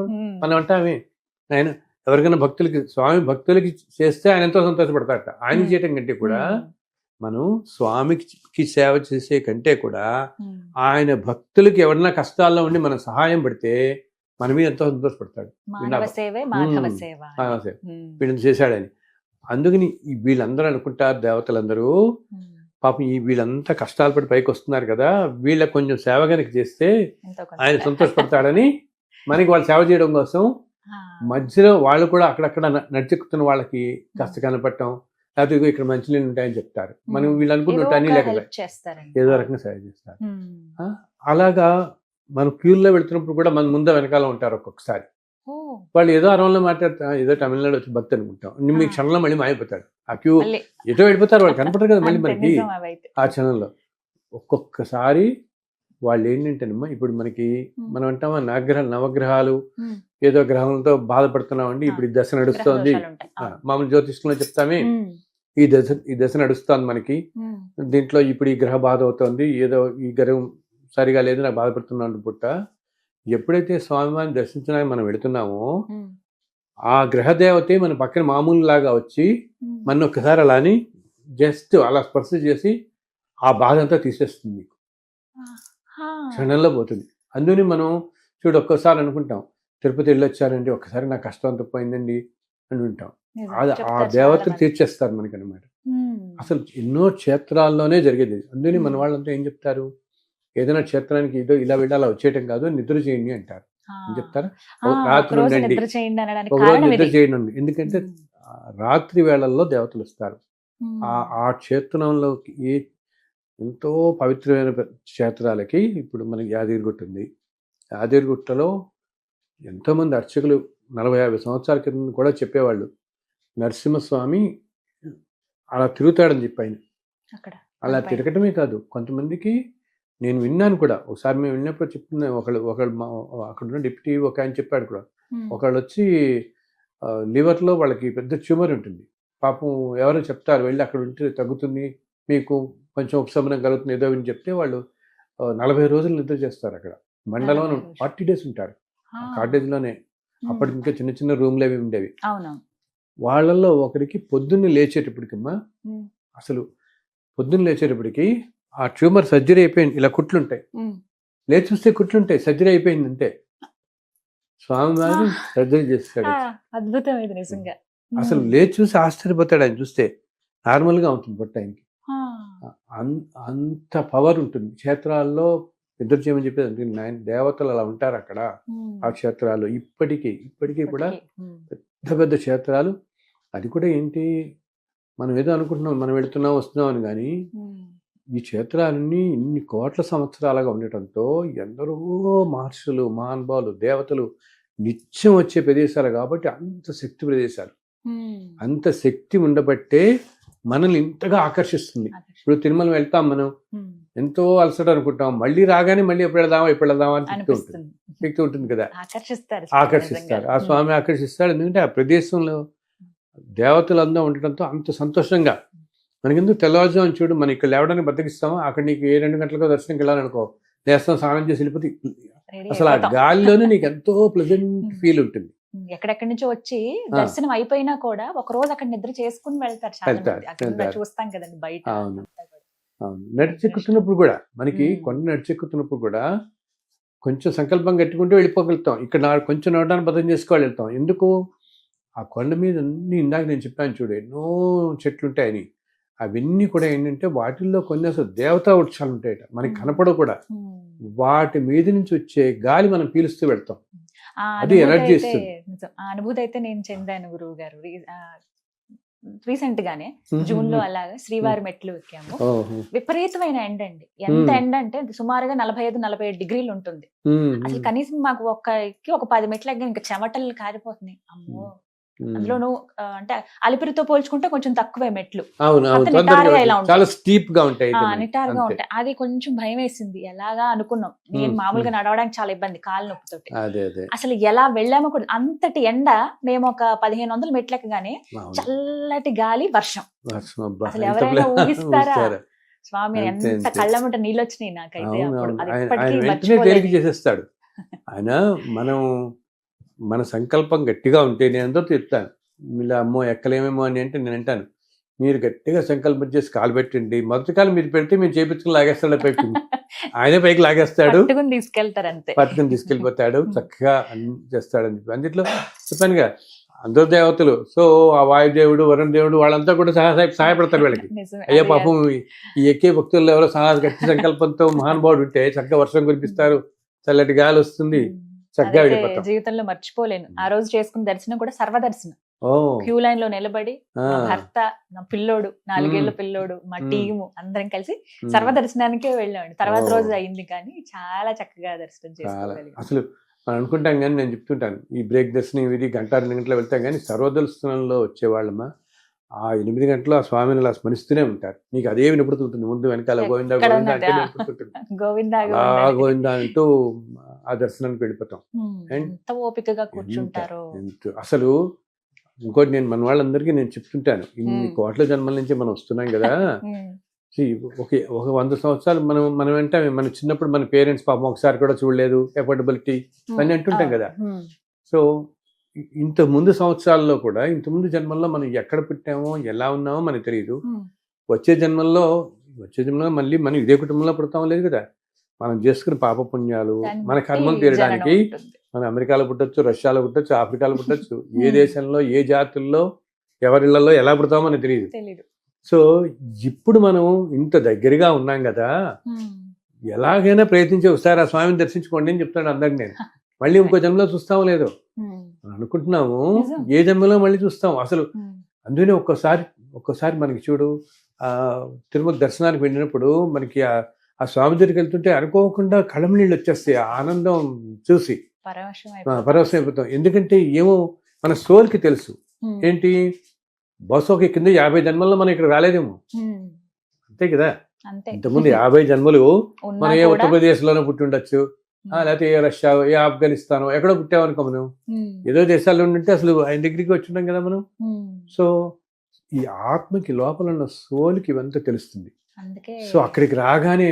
Speaker 3: మనం అంటామే ఆయన ఎవరికైనా భక్తులకి, స్వామి భక్తులకి చేస్తే ఆయన ఎంతో సంతోషపడతాడట. ఆయన చేయటం కంటే కూడా మనం స్వామికి సేవ చేసే కంటే కూడా ఆయన భక్తులకి ఎవరైనా కష్టాల్లో ఉండి మనం సహాయం పడితే మన మీద ఎంతో సంతోషపడతాడు, వీళ్ళని చేశాడని. అందుకని వీళ్ళందరూ అనుకుంటారు, దేవతలందరూ పాపం వీళ్ళంతా కష్టాలు పడి పైకి వస్తున్నారు కదా, వీళ్ళకి కొంచెం సేవ కనుక చేస్తే ఆయన సంతోషపడతాడని మనకి వాళ్ళు సేవ చేయడం కోసం మధ్యలో వాళ్ళు కూడా అక్కడక్కడ నడిచెక్కుతున్న వాళ్ళకి కాస్త కనపడటం, లేకపోతే ఇక్కడ మంచినీళ్ళు ఉంటాయని చెప్తారు. మనం వీళ్ళు అనుకుంటుంటే అన్ని లేక ఏదో రకంగా సేవ చేస్తారు. అలాగా మనం క్యూల్లో వెళ్తున్నప్పుడు కూడా మన ముందు వెనకాల ఉంటారు. ఒక్కొక్కసారి వాళ్ళు ఏదో అరవంలో మాట్లాడతారు, ఏదో తమిళనాడు వచ్చి భక్తి అనుకుంటాం, మీ క్షణంలో మళ్ళీ మాయపోతాడు. ఆ క్యూ ఎటో వెళ్ళిపోతారు, వాళ్ళు కనపడరు కదా మళ్ళీ మనకి ఆ క్షణంలో. ఒక్కొక్కసారి వాళ్ళు ఏంటంటేనమ్మా, ఇప్పుడు మనకి మనం అంటామా నవగ్రహాలు ఏదో గ్రహంతో బాధపడుతున్నామండి, ఇప్పుడు ఈ దశ నడుస్తోంది, మామూలు జ్యోతిష్యంలో చెప్తామే ఈ దశ నడుస్తోంది మనకి, దీంట్లో ఇప్పుడు ఈ గ్రహ బాధ అవుతోంది, ఏదో ఈ గ్రహం సరిగా లేదు, నాకు బాధపడుతున్నాను పుట్ట. ఎప్పుడైతే స్వామివారిని దర్శించడానికి మనం వెళుతున్నామో ఆ గ్రహదేవతే మన పక్కన మామూలు లాగా వచ్చి మన ఒక్కసారి అలాని జస్ట్ అలా స్పర్శ చేసి ఆ బాధ అంతా తీసేస్తుంది మీకు. క్షణంలో పోతుంది. అందుకని మనం చూడు ఒక్కోసారి అనుకుంటాం తిరుపతి వెళ్ళొచ్చారండి, ఒక్కసారి నా కష్టం అంతా పోయిందండి అని ఉంటాం. అది ఆ దేవతలు తీర్చేస్తారు మనకి అనమాట. అసలు ఎన్నో క్షేత్రాల్లోనే జరిగేది. అందుకని మన వాళ్ళంతా ఏం చెప్తారు, ఏదైనా క్షేత్రానికి ఏదో ఇలా వెళ్ళి అలా వచ్చేయటం కాదు, నిద్ర చేయండి అంటారు. ఏం చెప్తారు, రాత్రి ఉండండి, ఒక రోజు నిద్ర చేయండి. ఎందుకంటే రాత్రి వేళల్లో దేవతలు వస్తారు. ఆ క్షేత్రంలోకి ఎంతో పవిత్రమైన క్షేత్రాలకి, ఇప్పుడు మనకి యాదగిరిగుట్ట ఉంది, యాదగిరిగుట్టలో ఎంతోమంది అర్చకులు 40-50 సంవత్సరాల క్రితం కూడా చెప్పేవాళ్ళు, నరసింహస్వామి అలా తిరుగుతాడని చెప్పి ఆయన. అలా తిరగటమే కాదు, కొంతమందికి నేను విన్నాను కూడా, ఒకసారి మేము వెళ్ళినప్పుడు చెప్తున్నా, ఒకళ్ళు అక్కడ ఉన్న డిప్యూటీ ఒక ఆయన చెప్పాడు కూడా, ఒకళ్ళు వచ్చి లివర్లో వాళ్ళకి పెద్ద ట్యూమర్ ఉంటుంది, పాపం ఎవరో చెప్తారు వెళ్ళి అక్కడ ఉంటే తగ్గుతుంది, మీకు కొంచెం ఉపశమనం కలుగుతుంది ఏదో అని చెప్తే వాళ్ళు 40 రోజులు నిద్ర చేస్తారు అక్కడ. మండలం 40 days ఉంటారు కాటేజ్లోనే. అప్పటికి ఇంకా చిన్న చిన్న రూమ్లు అవి ఉండేవి. వాళ్ళల్లో ఒకరికి పొద్దున్నే లేచేటప్పటికమ్మా, అసలు పొద్దున్న లేచేటప్పటికి ఆ ట్యూమర్ సర్జరీ అయిపోయింది, ఇలా కుట్లుంటాయి, లేచి చూస్తే కుట్లుంటాయి, సర్జరీ అయిపోయింది అంతే. స్వామివారు సర్జరీ చేస్తాడు.
Speaker 2: అద్భుతం ఇది నిజంగా.
Speaker 3: అసలు లేచి చూసి ఆశ్చర్యపోతాడు ఆయన చూస్తే. నార్మల్గా ఉంటుంది పొట్ట ఆయనకి. అంత పవర్ ఉంటుంది క్షేత్రాల్లో. నిద్ర చేయమని చెప్పేది దేవతలు అలా ఉంటారు అక్కడ ఆ క్షేత్రాలు. ఇప్పటికీ కూడా పెద్ద పెద్ద క్షేత్రాలు. అది కూడా ఏంటి, మనం ఏదో అనుకుంటున్నాం మనం వెళుతున్నాం వస్తున్నాం అని, కానీ ఈ క్షేత్రాలన్నీ ఇన్ని కోట్ల సంవత్సరాలుగా ఉండటంతో ఎందరో మహర్షులు, మహానుభావులు, దేవతలు నిత్యం వచ్చే ప్రదేశాలు కాబట్టి అంత శక్తి ప్రదేశాలు. అంత శక్తి ఉండబట్టే మనల్ని ఇంతగా ఆకర్షిస్తుంది. ఇప్పుడు తిరుమల వెళ్తాం మనం, ఎంతో అలసట అనుకుంటాం, మళ్ళీ రాగానే మళ్ళీ ఎప్పుడు వెళదామా అని శక్తి ఉంటుంది కదా, ఆకర్షిస్తారు. ఆ స్వామి ఆకర్షిస్తాడు. ఎందుకంటే ఆ ప్రదేశంలో దేవతలందరూ ఉండటంతో అంత సంతోషంగా. మనకెందుకు తెల్లవారుజాము చూడు, మనం ఇక్కడ లేవడానికి బద్దకిస్తామో, అక్కడ నీకు 2 గంటలకు దర్శనంకి వెళ్ళాలనుకో, లేస్తాం, స్నానం చేసి వెళ్ళిపోతే అసలు ఆ గాలిలోనే నీకు ఎంతో ప్లెజెంట్ ఫీల్ ఉంటుంది.
Speaker 2: ఎక్కడెక్కడి నుంచో వచ్చి దర్శనం అయిపోయినా కూడా ఒక రోజు అక్కడ నిద్ర చేసుకుని వెళ్తారు. చూస్తాం కదండి బయట.
Speaker 3: అవును, నడిచెక్కుతున్నప్పుడు కూడా మనకి కొండ నడిచెక్కుతున్నప్పుడు కూడా కొంచెం సంకల్పం కట్టుకుంటూ వెళ్ళిపోగలుగుతాం. ఇక్కడ కొంచెం నడవడానికి బద్దం చేసుకోవాలి వెళ్తాం. ఎందుకు, ఆ కొండ మీద అన్ని ఇందాక నేను చెప్పాను చూడు, ఎన్నో చెట్లు ఉంటాయని. అవన్నీ కూడా ఏంటంటే వాటిల్లో కొన్ని అసలు దేవతా వృక్షాలు ఉంటాయట, మనకి కనపడవు కూడా. వాటి మీద నుంచి వచ్చే గాలి మనం పీలుస్తూ వెళ్తాం. అది ఎనర్జీ ఇస్తుంది.
Speaker 2: ఆ అనుభూతి అయితే నేను చెందాను గురువు గారు. రీసెంట్ గానే జూన్ లో అలాగా శ్రీవారి మెట్లు ఎక్కాము. విపరీతమైన ఎండ అండి. ఎంత ఎండ అంటే సుమారుగా 45-47 డిగ్రీలు ఉంటుంది. అసలు కనీసం మాకు ఒక 10 మెట్లు ఎక్కి ఇంకా చెమటలు కారిపోతున్నాయి. అమ్మో, అందులోనూ అంటే అలిపిరితో పోల్చుకుంటే కొంచెం తక్కువే మెట్లు,
Speaker 3: నిటారుగా ఉంటాయి.
Speaker 2: అది కొంచెం భయం వేసింది. ఎలాగా అనుకున్నాం, నేను మామూలుగా నడవడానికి చాలా ఇబ్బంది కాలు నొప్పితోటి. అసలు ఎలా వెళ్ళామో కూడా. అంతటి ఎండ. మేము ఒక 1500 మెట్లు ఎక్కగానే చల్లటి గాలి, వర్షం. అసలు ఎవరైనా ఊహిస్తారా? స్వామి ఎంత కళ్ళమంట నీళ్ళు వచ్చినాయి నాకైతే.
Speaker 3: చేసేస్తాడు ఆయన. మన సంకల్పం గట్టిగా ఉంటే, నేను అందరూ చెప్తాను, ఇలా అమ్మో ఎక్కలేమేమో అని అంటే నేను అంటాను, మీరు గట్టిగా సంకల్పం చేసి కాలు పెట్టండి, మొదటి కాలు మీరు పెడితే మేము చేపించుకుని లాగేస్తాడు పైకి. ఆయనే పైకి లాగేస్తాడు, పట్టుకుని తీసుకెళ్ళిపోతాడు, చక్కగా అన్ని చేస్తాడని చెప్పి. అందులో చెప్పానుగా అందరు దేవతలు. సో ఆ వాయుదేవుడు, వరుణ దేవుడు వాళ్ళంతా కూడా సహాయపడతారు వీళ్ళకి. అయ్యో పాపం ఈ ఎక్కే భక్తుల్లో ఎవరో గట్టి సంకల్పంతో మహానుభావుడు ఉంటే చక్కగా వర్షం కురిపిస్తారు, చల్లటి గాలి వస్తుంది, చక్కగా వెళ్ళిపోతాం.
Speaker 2: జీవితంలో మర్చిపోలేను ఆ రోజు చేసుకున్న దర్శనం కూడా సర్వదర్శనం. క్యూ లైన్ లో నిలబడి భర్త, నా పిల్లోడు, 4 ఏళ్ల పిల్లోడు, మా టీము అందరం కలిసి సర్వదర్శనానికే వెళ్ళామండి. తర్వాత రోజు అయింది కానీ చాలా చక్కగా దర్శనం చేసుకోగలిగాం.
Speaker 3: అసలు మనం అనుకుంటాం కానీ, నేను చెప్తుంటాను, ఈ బ్రేక్ దర్శనం ఇది 1-2 గంటలు వెళ్తాం కానీ సర్వదర్శనంలో వచ్చేవాళ్ళమ్మా ఆ 8 గంటలు ఆ స్వామిని అలా స్మరిస్తూనే ఉంటారు. నీకు అదే వినపడుతుంటుంది, ముందు వెనకాల గోవిందా గోవిందా అంటే వినపడుతుంటుంది. గోవిందా అంటూ ఆ దర్శనానికి వెళ్ళిపోతాం.
Speaker 2: ఎంత ఓపికగా కూర్చుంటారో.
Speaker 3: అసలు ఇంకోటి నేను మన వాళ్ళందరికీ నేను చెప్తుంటాను, ఇన్ని కోట్ల జన్మల నుంచి మనం వస్తున్నాం కదా. ఒక 100 సంవత్సరాలు మనం అంటే మన చిన్నప్పుడు మన పేరెంట్స్ పాపం ఒకసారి కూడా చూడలేదు, ఎఫోర్డబిలిటీ అని అంటుంటాం కదా. సో ఇంత ముందు సంవత్సరాల్లో కూడా, ఇంత ముందు జన్మల్లో మనం ఎక్కడ పుట్టామో ఎలా ఉన్నామో మనకు తెలియదు. వచ్చే జన్మల్లో మళ్ళీ మనం ఇదే కుటుంబంలో పుడతామో లేదు కదా. మనం చేసుకున్న పాపపుణ్యాలు
Speaker 2: దాన్ని
Speaker 3: మన
Speaker 2: బట్టి
Speaker 3: కర్మం
Speaker 2: జననం
Speaker 3: తీరడానికి
Speaker 2: ఉంటుంది.
Speaker 3: మనం అమెరికాలో పుట్టొచ్చు, రష్యాలో పుట్టొచ్చు, ఆఫ్రికాలో పుట్టొచ్చు, ఏ
Speaker 2: Hmm.
Speaker 3: దేశంలో ఏ జాతుల్లో ఎవరిళ్లలో ఎలా పుడతామో మనకు తెలియదు.
Speaker 2: తెలీదు.
Speaker 3: సో ఇప్పుడు మనం ఇంత దగ్గరగా ఉన్నాం కదా,
Speaker 2: Hmm.
Speaker 3: ఎలాగైనా ప్రయత్నించి ఒకసారి ఆ స్వామిని దర్శించుకోండి అని చెప్తాను అందరికి నేను. మళ్ళీ ఇంకో జన్మలో చూస్తామో లేదో
Speaker 2: Hmm.
Speaker 3: అనుకుంటున్నాము,
Speaker 2: నిజం.
Speaker 3: ఏ జన్మలో మళ్ళీ చూస్తాం అసలు.
Speaker 2: Hmm.
Speaker 3: అందుకనే ఒక్కసారి మనకి చూడు, ఆ తిరుమల దర్శనానికి వెళ్ళినప్పుడు మనకి ఆ స్వామి దగ్గరికి వెళ్తుంటే అనుకోకుండా కళ్ళం నీళ్ళు వచ్చేస్తాయి, ఆ ఆనందం చూసి
Speaker 2: పరవశం
Speaker 3: పరవశం అయిపోతాం. ఎందుకంటే ఏమో మన సోల్కి తెలుసు
Speaker 2: Hmm.
Speaker 3: ఏంటి, బస్సు ఒక కింద 50 జన్మల్లో మనం ఇక్కడ రాలేదేమో,
Speaker 2: Hmm.
Speaker 3: అంతే కదా.
Speaker 2: అంతే.
Speaker 3: ఇంతకుముందు 50 జన్మలు
Speaker 2: ఉన్నా
Speaker 3: మనం ఏ
Speaker 2: కూడా.
Speaker 3: ఉత్తరప్రదేశ్లోనే పుట్టి ఉండొచ్చు,
Speaker 2: Hmm.
Speaker 3: లేకపోతే ఏ రష్యా, ఏ ఆఫ్ఘనిస్తాన్, ఎక్కడో పుట్టామనుకో మనం,
Speaker 2: Hmm.
Speaker 3: ఏదో దేశాల్లో ఉంటే అసలు ఆయన దగ్గరికి వచ్చున్నాం కదా మనం.
Speaker 2: Hmm.
Speaker 3: సో ఈ ఆత్మకి లోపల ఉన్న సోల్కి ఇవంతా తెలుస్తుంది.
Speaker 2: అందుకే
Speaker 3: సో అక్కడికి రాగానే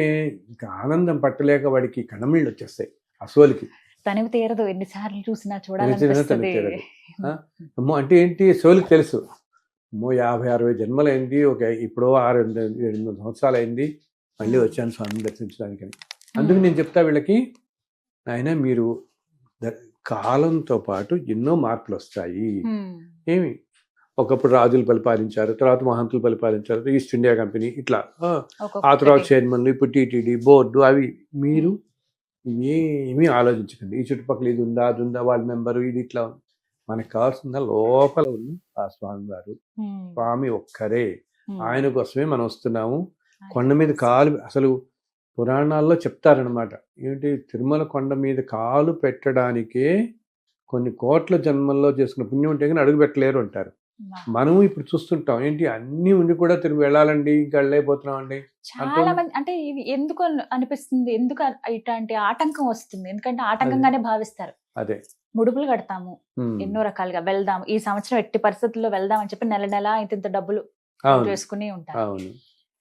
Speaker 3: ఇంకా ఆనందం పట్టలేక వాడికి కణమిళ్ళు వచ్చేస్తాయి ఆ సోల్కి.
Speaker 2: తనివి తీరదు, ఎన్నిసార్లు చూసినా
Speaker 3: తనివి
Speaker 2: చూడాలనిపిస్తుంది.
Speaker 3: తీరదు. అమ్మో అంటే ఏంటి, సోల్కి తెలుసు అమ్మో 50-60 జన్మలైంది, ఒక ఇప్పుడు 6-8 సంవత్సరాలు అయింది, మళ్ళీ వచ్చాను స్వామిని దర్శించడానికని. అందుకు నేను చెప్తా వీళ్ళకి, ఆయన మీరు కాలంతో పాటు ఎన్నో మార్పులు వస్తాయి.
Speaker 2: Hmm.
Speaker 3: ఏమి ఒకప్పుడు రాజులు పరిపాలించారు, తర్వాత మహంతులు పరిపాలించారు, ఈస్ట్ ఇండియా కంపెనీ ఇట్లా, ఆ తర్వాత చైర్మన్లు, ఇప్పుడు టీటీడీ బోర్డు, అవి మీరు ఏమీ ఆలోచించకండి. ఈ చుట్టుపక్కల ఇది ఉందా, అది ఉందా, వాళ్ళ మెంబరు, ఇది ఇట్లా. మనకు కావాల్సిందా లోపల ఉన్న ఆ స్వామి వారు.
Speaker 2: Hmm.
Speaker 3: స్వామి ఒక్కరే,
Speaker 2: Hmm.
Speaker 3: ఆయన కోసమే మనం వస్తున్నాము. కొండ మీద కాలు, అసలు పురాణాల్లో చెప్తారనమాట, ఏంటి తిరుమల కొండ మీద కాలు పెట్టడానికే కొన్ని కోట్ల జన్మల్లో చేసుకున్న పుణ్యం ఉంటే కానీ అడుగు పెట్టలేరు అంటారు.
Speaker 2: Wow.
Speaker 3: మనము ఇప్పుడు చూస్తుంటాం, ఏంటి అన్నీ ఉండి కూడా తిరిగి వెళ్ళాలండి, ఇంకా వెళ్ళలేకపోతున్నాం అండి.
Speaker 2: చాలా మంది అంటే ఇది ఎందుకు అనిపిస్తుంది, ఎందుకు ఇట్లాంటి ఆటంకం వస్తుంది, ఎందుకంటే ఆటంకంగానే భావిస్తారు.
Speaker 3: అదే
Speaker 2: ముడుపులు కడతాము ఎన్నో రకాలుగా, వెళ్దాం ఈ సంవత్సరం ఎట్టి పరిస్థితుల్లో వెళ్దాం అని చెప్పి నెల నెల ఇంత డబ్బులు
Speaker 3: అవును
Speaker 2: వేసుకుని ఉంటారు.
Speaker 3: అవును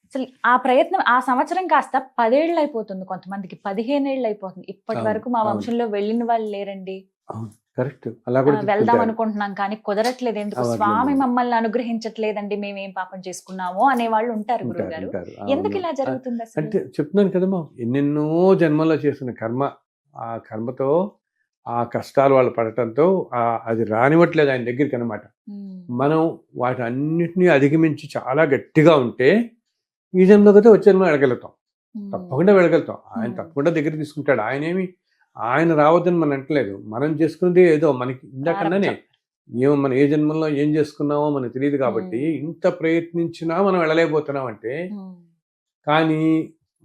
Speaker 2: అసలు ఆ ప్రయత్నం ఆ సంవత్సరం కాస్త 10 ఏళ్ళు అయిపోతుంది, కొంతమందికి 15 ఏళ్ళు అయిపోతుంది. ఇప్పటి
Speaker 3: అవును,
Speaker 2: వరకు మా
Speaker 3: అవును.
Speaker 2: వంశంలో వెళ్ళిన వాళ్ళు లేరండి.
Speaker 3: అవును కరెక్ట్. అలా కూడా
Speaker 2: వెళ్దాం
Speaker 3: చెప్తుంటారు.
Speaker 2: అనుకుంటున్నాం కానీ కుదరట్లేదు, ఎందుకు
Speaker 3: అవ్వట్లేదు.
Speaker 2: స్వామి మమ్మల్ని అనుగ్రహించట్లేదండి, మేమేం పాపం చేసుకున్నామో అనే వాళ్ళు ఉంటారు. గురువు
Speaker 3: ఉంటారు,
Speaker 2: గారు
Speaker 3: ఉంటారు.
Speaker 2: ఎందుకు
Speaker 3: అవును.
Speaker 2: ఇలా జరుగుతుంది అసలు?
Speaker 3: అంటే చెప్తున్నాను కదమ్మా, ఎన్నెన్నో జన్మల్లో చేసిన కర్మ, ఆ కర్మతో ఆ కష్టాలు వాళ్ళు పడటంతో అది రానివ్వట్లేదు ఆయన దగ్గరికి అనమాట.
Speaker 2: ఉమ్.
Speaker 3: మనం వాటి అన్నిటినీ అధిగమించి చాలా గట్టిగా ఉంటే ఈ జన్మలో అయితే వచ్చే జన్మ వెళ్ళగలుగుతాం,
Speaker 2: ఉమ్.
Speaker 3: తప్పకుండా వెళ్ళగలుగుతాం. ఆయన
Speaker 2: Hmm.
Speaker 3: తప్పకుండా దగ్గర తీసుకుంటాడు. ఆయన రావద్దని మనం అంటలేదు, మనం చేసుకున్నది ఏదో మనకి ఇందాకన్నానే, ఏమో మనం ఏ జన్మలో ఏం చేసుకున్నామో మనకు తెలియదు కాబట్టి ఇంత ప్రయత్నించినా మనం వెళ్ళలేకపోతున్నాం అంటే.
Speaker 2: ఉమ్.
Speaker 3: కానీ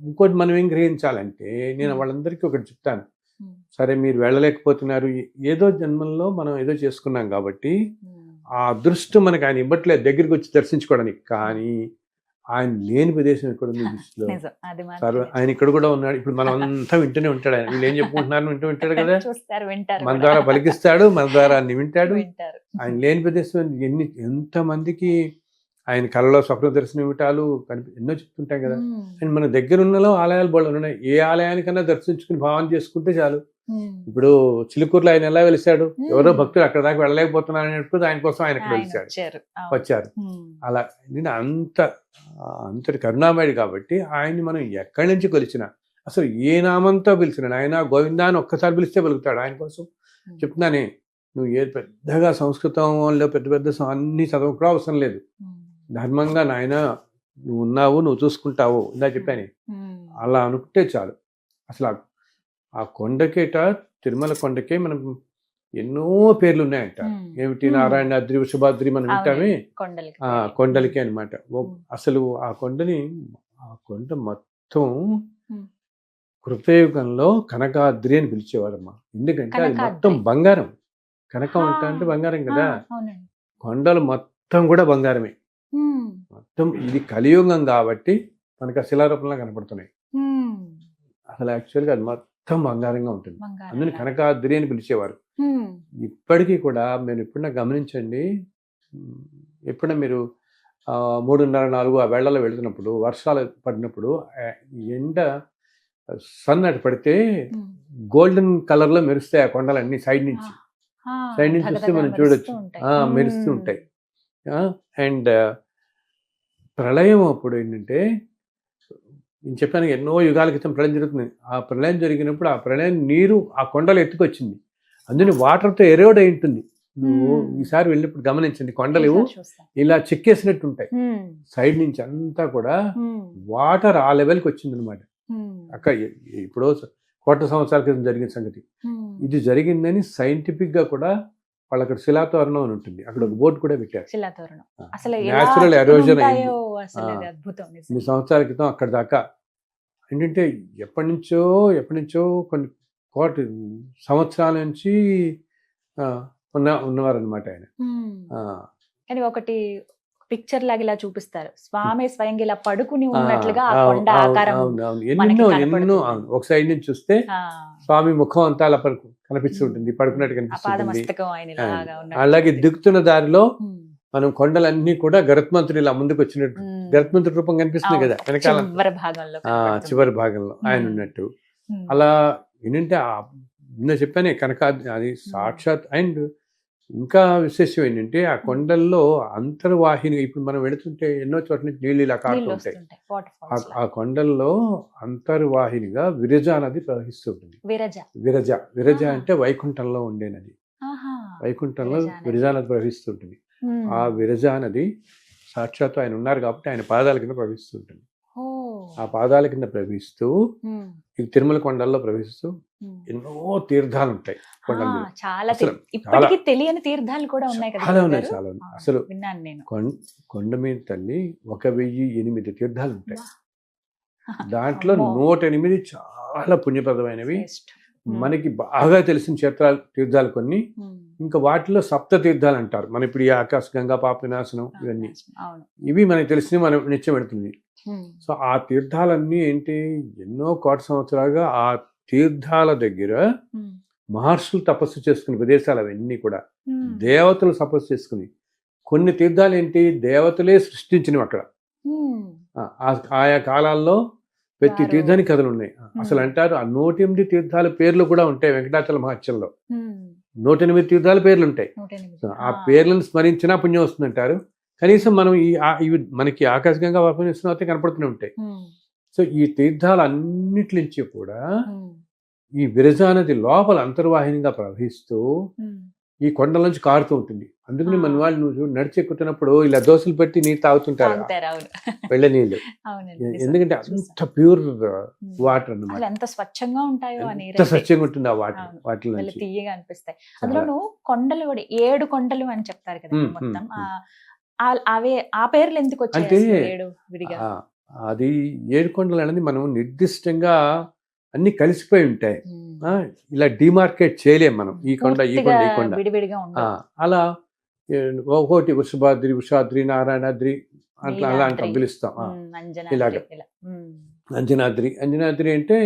Speaker 3: ఇంకోటి మనం ఏం గ్రహించాలంటే, నేను వాళ్ళందరికీ ఒకటి చెప్తాను,
Speaker 2: ఉమ్.
Speaker 3: సరే మీరు వెళ్ళలేకపోతున్నారు, ఏదో జన్మల్లో మనం ఏదో చేసుకున్నాం కాబట్టి
Speaker 2: ఉమ్.
Speaker 3: ఆ అదృష్టం మనకి ఆయన ఇవ్వట్లేదు దగ్గరికి వచ్చి దర్శించుకోవడానికి. కానీ ఆయన లేని ప్రదేశం ఎక్కడ ఉంది దృష్టిలో?
Speaker 2: నిజం, అది మాత్రం
Speaker 3: సర్వ
Speaker 2: నిజం.
Speaker 3: ఆయన ఇక్కడ కూడా ఉన్నాడు. ఇప్పుడు మనం అంతా వింటూనే ఉంటాడు. ఆయన వీళ్ళు ఏం చెప్పుకుంటున్నారు వింటాడు కదా,
Speaker 2: చూస్తారు, వింటారు
Speaker 3: మన
Speaker 2: కూడా.
Speaker 3: ద్వారా పలికిస్తాడు, మన ద్వారా అన్ని వింటాడు.
Speaker 2: వింటారు.
Speaker 3: ఆయన లేని ప్రదేశం ఎంతమందికి ఆయన కళలో స్వప్న దర్శనం ఇవ్వటాలు ఎన్నో చెప్తుంటాం కదా.
Speaker 2: ఉమ్.
Speaker 3: అండ్ మన దగ్గర ఉన్నలో ఆలయాలు బోళ్ళు ఉన్నాయి, ఏ ఆలయానికన్నా దర్శించుకుని భావన చేసుకుంటే చాలు.
Speaker 2: ఉమ్.
Speaker 3: ఇప్పుడు చిలుకూరులో ఆయన ఎలా వెలిశాడు, ఎవరో
Speaker 2: Hmm.
Speaker 3: భక్తులు అక్కడ దాకా వెళ్ళలేకపోతున్నారు అనేప్పుడు ఆయన కోసం ఆయన అక్కడ
Speaker 2: ఆయన
Speaker 3: వెలిశాడు,
Speaker 2: వచ్చారు. అవును.
Speaker 3: వచ్చారు.
Speaker 2: ఉమ్.
Speaker 3: అలా నేను అంతటి కరుణామయుడు కాబట్టి ఆయన్ని మనం ఎక్కడి నుంచి కొలిచినా, అసలు ఏ నామంతో పిలిచిన ఆయన గోవిందా అని ఒక్కసారి పిలిస్తే పలుకుతాడు. ఆయన కోసం చెప్తున్నానే, నువ్వు ఏ పెద్దగా సంస్కృతంలో పెద్ద పెద్ద అన్ని చదవ కూడా అవసరం లేదు,
Speaker 2: ఉమ్.
Speaker 3: ధర్మంగా నాయన నువ్వు ఉన్నావు, నువ్వు చూసుకుంటావు, ఇందా చెప్పాను,
Speaker 2: ఉమ్.
Speaker 3: అలా అనుకుంటే చాలు. అసలు ఆ కొండకేట, తిరుమల కొండకే మనం ఎన్నో పేర్లు ఉన్నాయంట.
Speaker 2: Hmm.
Speaker 3: ఏమిటి,
Speaker 2: Hmm.
Speaker 3: నారాయణాద్రి, వృషభాద్రి మనం వింటామే,
Speaker 2: కొండలకి
Speaker 3: కొండలకి అనమాట.
Speaker 2: Hmm.
Speaker 3: అసలు ఆ కొండ మొత్తం
Speaker 2: Hmm.
Speaker 3: కృతయుగంలో కనకాద్రి అని పిలిచేవారమ్మా. ఎందుకంటే అది
Speaker 2: కనకాద్రి.
Speaker 3: మొత్తం బంగారం. కనకం
Speaker 2: Ah.
Speaker 3: అంటే బంగారం కదా,
Speaker 2: అవునండి.
Speaker 3: కొండలు మొత్తం కూడా బంగారమే.
Speaker 2: ఉమ్.
Speaker 3: మొత్తం ఇది కలియుగం కాబట్టి మనకు ఆ శిలారూపంలో కనపడుతున్నాయి.
Speaker 2: ఉమ్.
Speaker 3: అసలు యాక్చువల్గా అది మొత్తం బంగారంగా ఉంటుంది.
Speaker 2: బంగారం
Speaker 3: అందుని
Speaker 2: లాగా.
Speaker 3: కనకాద్రి అని పిలిచేవారు.
Speaker 2: ఉమ్.
Speaker 3: ఇప్పటికీ కూడా మీరు ఎప్పుడన్నా గమనించండి, ఎప్పుడన్నా మీరు 3:30-4 ఆ వేళల్లో వెళుతున్నప్పుడు, వర్షాలు పడినప్పుడు ఎండ సన్ అటు పడితే
Speaker 2: ఉమ్.
Speaker 3: గోల్డెన్ కలర్లో మెరుస్తాయి ఆ కొండలన్నీ సైడ్ నుంచి.
Speaker 2: ఆ,
Speaker 3: సైడ్ నుంచి చూస్తే
Speaker 2: ధగధగా
Speaker 3: మనం
Speaker 2: మెరుస్తూ
Speaker 3: చూడొచ్చు,
Speaker 2: ఉంటాయి.
Speaker 3: మెరుస్తూ
Speaker 2: ఉమ్.
Speaker 3: ఉంటాయి. అండ్ ప్రళయం అప్పుడు ఏంటంటే నేను చెప్పాను ఎన్నో యుగాల క్రితం ప్రళయం జరుగుతుంది. ఆ ప్రళయం జరిగినప్పుడు ఆ ప్రళయం నీరు ఆ కొండలు ఎత్తుకొచ్చింది. అందుని వాటర్తో ఎరోడ్ అయి ఉంటుంది. నువ్వు ఈసారి వెళ్ళినప్పుడు గమనించండి, కొండలు ఇలా చెక్కేసినట్టు ఉంటాయి. సైడ్ నుంచి అంతా కూడా వాటర్ ఆ లెవెల్కి వచ్చింది అనమాట. అక్కడ ఇప్పుడు కోట్ల సంవత్సరాల క్రితం జరిగిన సంగతి. ఇది జరిగిందని సైంటిఫిక్ గా కూడా వాళ్ళు అక్కడ శిలాతోరణం అని ఉంటుంది, అక్కడ ఒక బోర్డు కూడా పెట్టారు. న్యాచురల్ ఎరోజన్ అయింది. కొన్ని సంవత్సరాల క్రితం అక్కడ దాకా ఏంటంటే ఎప్పటి నుంచో కొన్ని కోటి సంవత్సరాల నుంచి ఉన్నవారనమాట ఆయన.
Speaker 2: కానీ ఒకటి పిక్చర్ లాగా ఇలా చూపిస్తారు, స్వామి స్వయంగా ఇలా పడుకుని ఉన్నట్లుగా ఆ కొండ ఆకారం
Speaker 3: ఎన్నో ఒక సైడ్ నుంచి చూస్తే స్వామి ముఖం అంతా అలా కనిపిస్తుంటుంది, పడుకున్నట్టు కనిపిస్తుంది. అలాగే దిగుతున్న దారిలో మనం కొండలన్నీ కూడా గరుత్మంతుడు ఇలా ముందుకు వచ్చినట్టు గరుత్మంతుడి రూపం కనిపిస్తుంది కదా వెనకాల చివరి భాగంలో ఆయన ఉన్నట్టు. అలా ఏంటంటే నిన్న చెప్పానే కనకాద్రి అది సాక్షాత్. అండ్ ఇంకా విశేషం ఏంటంటే ఆ కొండల్లో అంతర్వాహిని, ఇప్పుడు మనం వెళుతుంటే ఎన్నో చోట్ల నుంచి నీళ్ళు ఇలా కారుతుంటాయి. ఆ కొండల్లో అంతర్వాహినిగా విరజ నది ప్రవహిస్తుంటుంది. విరజ అంటే వైకుంఠంలో ఉండే నది. వైకుంఠంలో విరజా నది ప్రవహిస్తుంటుంది. ఆ విరజా నది సాక్షాత్ ఆయన ఉన్నారు కాబట్టి ఆయన పాదాల కింద ప్రవహిస్తుంటుంది. ఆ పాదాల కింద ప్రవహిస్తూ ఈ తిరుమల కొండల్లో ప్రవహిస్తూ ఎన్నో తీర్థాలు ఉంటాయి కొండల్లో.
Speaker 2: చాలా తెలియని తీర్థాలు కూడా ఉన్నాయి కదా.
Speaker 3: చాలా ఉన్నాయి, చాలా ఉన్నాయి. అసలు కొండ మీద తల్లి 1008 తీర్థాలు ఉంటాయి. దాంట్లో 108 చాలా పుణ్యప్రదమైనవి, మనకి బాగా తెలిసిన తీర్థాలు కొన్ని. ఇంకా వాటిలో సప్త తీర్థాలు అంటారు. మన ఇప్పుడు ఈ ఆకాశ గంగా పాప వినాశనం ఇవన్నీ, ఇవి మనకి తెలిసినవి మనం నిత్యం పెడుతుంది. సో ఆ తీర్థాలన్నీ ఏంటి, ఎన్నో కోట్ల సంవత్సరాలుగా ఆ తీర్థాల దగ్గర మహర్షులు తపస్సు చేసుకునే ప్రదేశాలు అవన్నీ కూడా. దేవతలు తపస్సు చేసుకుని కొన్ని తీర్థాలు ఏంటి దేవతలే సృష్టించినవి అక్కడ. ఆయా కాలాల్లో ప్రతి తీర్థానికి కథలు ఉన్నాయి. అసలు అంటారు ఆ 108 తీర్థాల పేర్లు కూడా ఉంటాయి వెంకటాచల మహత్యంలో. 108 తీర్థాల పేర్లు ఉంటాయి. ఆ పేర్లను స్మరించినా పుణ్యం వస్తుందంటారు. కనీసం మనం ఇవి మనకి ఆకాశంగా అయితే కనపడుతూనే ఉంటాయి. సో ఈ తీర్థాలు అన్నిటి నుంచి కూడా ఈ విరజా నది లోపల అంతర్వాహినిగా ప్రవహిస్తూ ఈ కొండల నుంచి కారుతూ ఉంటుంది. అందుకని మన వాళ్ళు నువ్వు నడిచి ఎక్కుతున్నప్పుడు ఇలా దోశలు పెట్టి నీళ్ళు తాగుతుంటారు, వెళ్ళే నీళ్ళు. ఎందుకంటే అంత ప్యూర్ వాటర్ అన్నమాట.
Speaker 2: ఎంత స్వచ్ఛంగా ఉంటాయో,
Speaker 3: ఎంత స్వచ్ఛంగా ఉంటుంది ఆ వాటర్. వాటిలో
Speaker 2: తీయగా అనిపిస్తాయి. అందులోనూ కొండలు కూడా 7 కొండలు అని చెప్తారు కదా మొత్తం. అవే ఆ పేర్లు ఎందుకు వచ్చాయి?
Speaker 3: అది 7 కొండలు అనేది మనం నిర్దిష్టంగా అన్ని కలిసిపోయి ఉంటాయి. ఇలా డిమార్కేట్ చేయలేం మనం, ఈ కొండ ఈ కొండ ఈ కొండ అలా. ఒకటి వృషభాద్రి, వృషాద్రి, నారాయణాద్రి అట్లా అలా అంటాం, పిలుస్తాం. ఇలాగ అంజనాద్రి అంటే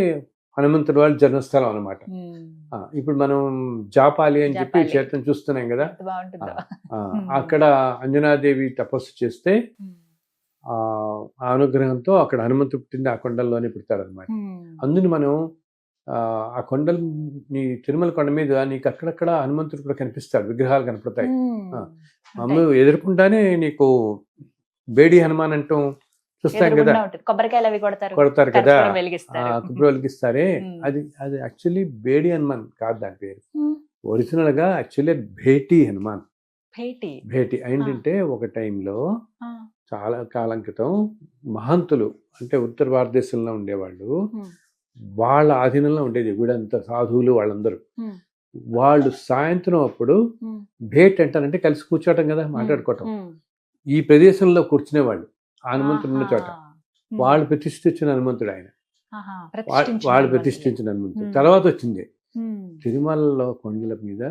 Speaker 3: హనుమంతుడి వాళ్ళ జన్మస్థలం అనమాట. ఇప్పుడు మనం జాపాలి అని చెప్పి క్షేత్రం చూస్తున్నాం కదా, అక్కడ అంజనాదేవి తపస్సు చేస్తే ఆ అనుగ్రహంతో అక్కడ హనుమంతుడు పుట్టింది ఆ కొండల్లోనే పుడతాడనమాట. అందుని మనం ఆ కొండలు, నీ తిరుమల కొండ మీద నీకు అక్కడక్కడ హనుమంతుడు కూడా కనిపిస్తాడు, విగ్రహాలు కనపడతాయి. మామూలు ఎదుర్కొంటానే నీకు బేడి హనుమాన్ అంటాం చూస్తాం కదా, కొడతారు కదా, కుబ్ర వెలిగిస్తారే, అది యాక్చువల్లీ బేడి హనుమాన్ కాదు దాని పేరు. ఒరిజినల్ గా యాక్చువల్లీ భేటీ హనుమాన్. భేటీ ఏంటంటే ఒక టైంలో చాలా కాలం క్రితం మహంతులు అంటే ఉత్తర భారతదేశంలో ఉండేవాళ్ళు, వాళ్ళ ఆధీనంలో ఉండేది గుడంతా సాధువులు వాళ్ళందరూ. వాళ్ళు సాయంత్రం అప్పుడు భేట్ అంటారంటే కలిసి కూర్చోవటం కదా, మాట్లాడుకోవటం. ఈ ప్రదేశంలో కూర్చునేవాళ్ళు హనుమంతుడు ఉన్న చోట. వాళ్ళు ప్రతిష్ఠించిన హనుమంతుడు ఆయన, వాళ్ళు ప్రతిష్ఠించిన హనుమంతుడు. తర్వాత వచ్చింది తిరుమలలో కొండల మీద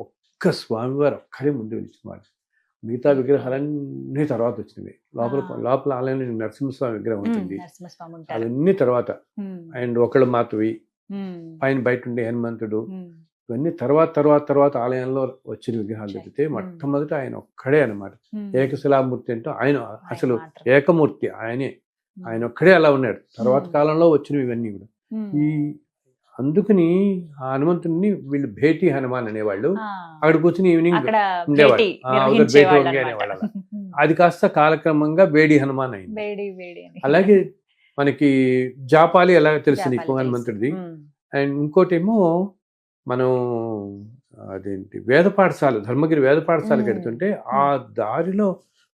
Speaker 3: ఒక్క స్వామివారు ఒక్కడే ముందు నిలిచినవాడు. మిగతా విగ్రహాలన్నీ తర్వాత వచ్చినవి. లోపల ఆలయంలో నరసింహస్వామి విగ్రహం ఉంటుంది, అవన్నీ తర్వాత. అండ్ ఒకళ్ళు మాతవి, పైన బయట ఉండే హనుమంతుడు, ఇవన్నీ తర్వాత ఆలయంలో వచ్చిన విగ్రహాలు తప్పితే మొట్టమొదట ఆయన ఒక్కడే అనమాట. ఏకశిలామూర్తి అంటే ఆయన అసలు ఏకమూర్తి ఆయన ఒక్కడే అలా ఉన్నాడు. తర్వాత కాలంలో వచ్చినవి ఇవన్నీ కూడా. అందుకని ఆ హనుమంతుడిని వీళ్ళు భేటీ హనుమాన్ అనేవాళ్ళు. అక్కడ కూర్చుని ఈవినింగ్ ఉండేవాళ్ళు, అనేవాళ్ళు. అది కాస్త కాలక్రమంగా బేడి హనుమాన్ అయింది. అలాగే మనకి జాపాలి ఎలా తెలుసు
Speaker 2: జాపాలి
Speaker 3: నీకు
Speaker 2: తెలుసు.
Speaker 3: హనుమంతుడిది. అండ్ ఇంకోటేమో మనం అదేంటి వేద పాఠశాల, ధర్మగిరి వేద పాఠశాలకు వెళ్తుంటే ఆ దారిలో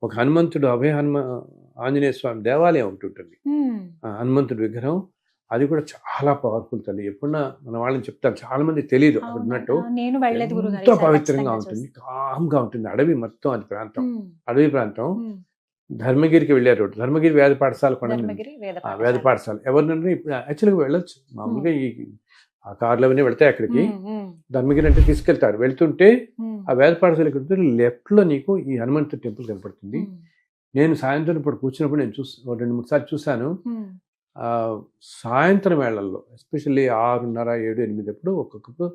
Speaker 3: ఒక హనుమంతుడు ఆంజనేయ స్వామి దేవాలయం ఒకటి ఉంటుంది, ఆ హనుమంతుడి విగ్రహం. అది కూడా చాలా పవర్ఫుల్ తల్లి. ఎప్పుడన్నా మన వాళ్ళని చెప్తారు, చాలా మంది తెలియదు అక్కడ ఉన్నట్టు.
Speaker 2: నేను వెళ్ళలేదు గురుగారు,
Speaker 3: ఎంతో
Speaker 2: ఈసారి
Speaker 3: పవిత్రంగా
Speaker 2: ఖచ్చితంగా
Speaker 3: ఉంటుంది,
Speaker 2: చూస్తాను.
Speaker 3: కామ్గా ఉంటుంది. అడవి మొత్తం అది ప్రాంతం, అడవి ప్రాంతం.
Speaker 2: ఉమ్.
Speaker 3: ధర్మగిరికి వెళ్ళారు, ధర్మగిరి వేద పాఠశాల కొండ మీద.
Speaker 2: ధర్మగిరి వేద
Speaker 3: వేద పాఠశాల ఎవరినన్నా ఇప్పుడు యాక్చువల్గా వెళ్ళొచ్చు మామూలుగా, ఆ కార్లు అవన్నీ వెళ్తాయి అక్కడికి. ధర్మగిరి అంటే తీసుకెళ్తారు. వెళ్తుంటే ఆ వేద పాఠశాలకు వెళ్తుంటే లెఫ్ట్ లో నీకు ఈ హనుమంతుడి టెంపుల్ కనపడుతుంది. నేను సాయంత్రం ఇప్పుడు కూర్చున్నప్పుడు నేను 2-3 సార్లు చూశాను. సాయంత్రం వేళల్లో ఎస్పెషల్లీ 6:30, 7, 8 అప్పుడు ఒక్కొక్కప్పుడు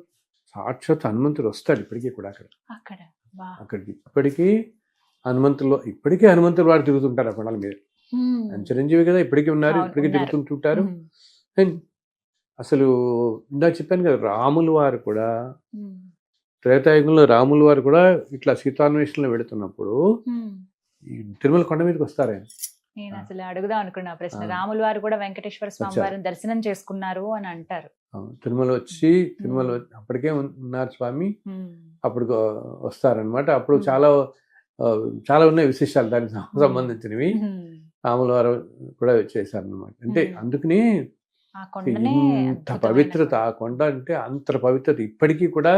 Speaker 3: సాక్షాత్ హనుమంతుడు వస్తాడు ఇప్పటికీ కూడా అక్కడికి. ఇప్పటికీ హనుమంతుల వారు తిరుగుతుంటారు ఆ కొండల మీద. చిరంజీవి కదా, ఇప్పటికీ ఉన్నారు, ఇప్పటికీ తిరుగుతుంటుంటారు. అండ్ అసలు ఇందాక చెప్పాను కదా, రాముల వారు కూడా త్రేతాయుగంలో రాముల వారు కూడా ఇట్లా సీతాన్వేషణలో వెళుతున్నప్పుడు ఈ తిరుమల కొండ మీదకి వస్తారు ఆయన.
Speaker 2: నేను అసలు అడుగుదాం అనుకున్నా ప్రశ్న, రాముల వారు కూడా వెంకటేశ్వర స్వామి వారిని దర్శనం చేసుకున్నారు అని అంటారు.
Speaker 3: తిరుమల అప్పటికే ఉన్నారు స్వామి, అప్పుడు వస్తారనమాట. అప్పుడు చాలా ఉన్నాయి విశేషాలు దానికి సంబంధించినవి. రాముల వారు కూడా చేశారనమాట. అంటే అందుకని ఇంత పవిత్రత ఆ కొండ, అంటే అంత పవిత్రత ఇప్పటికీ కూడా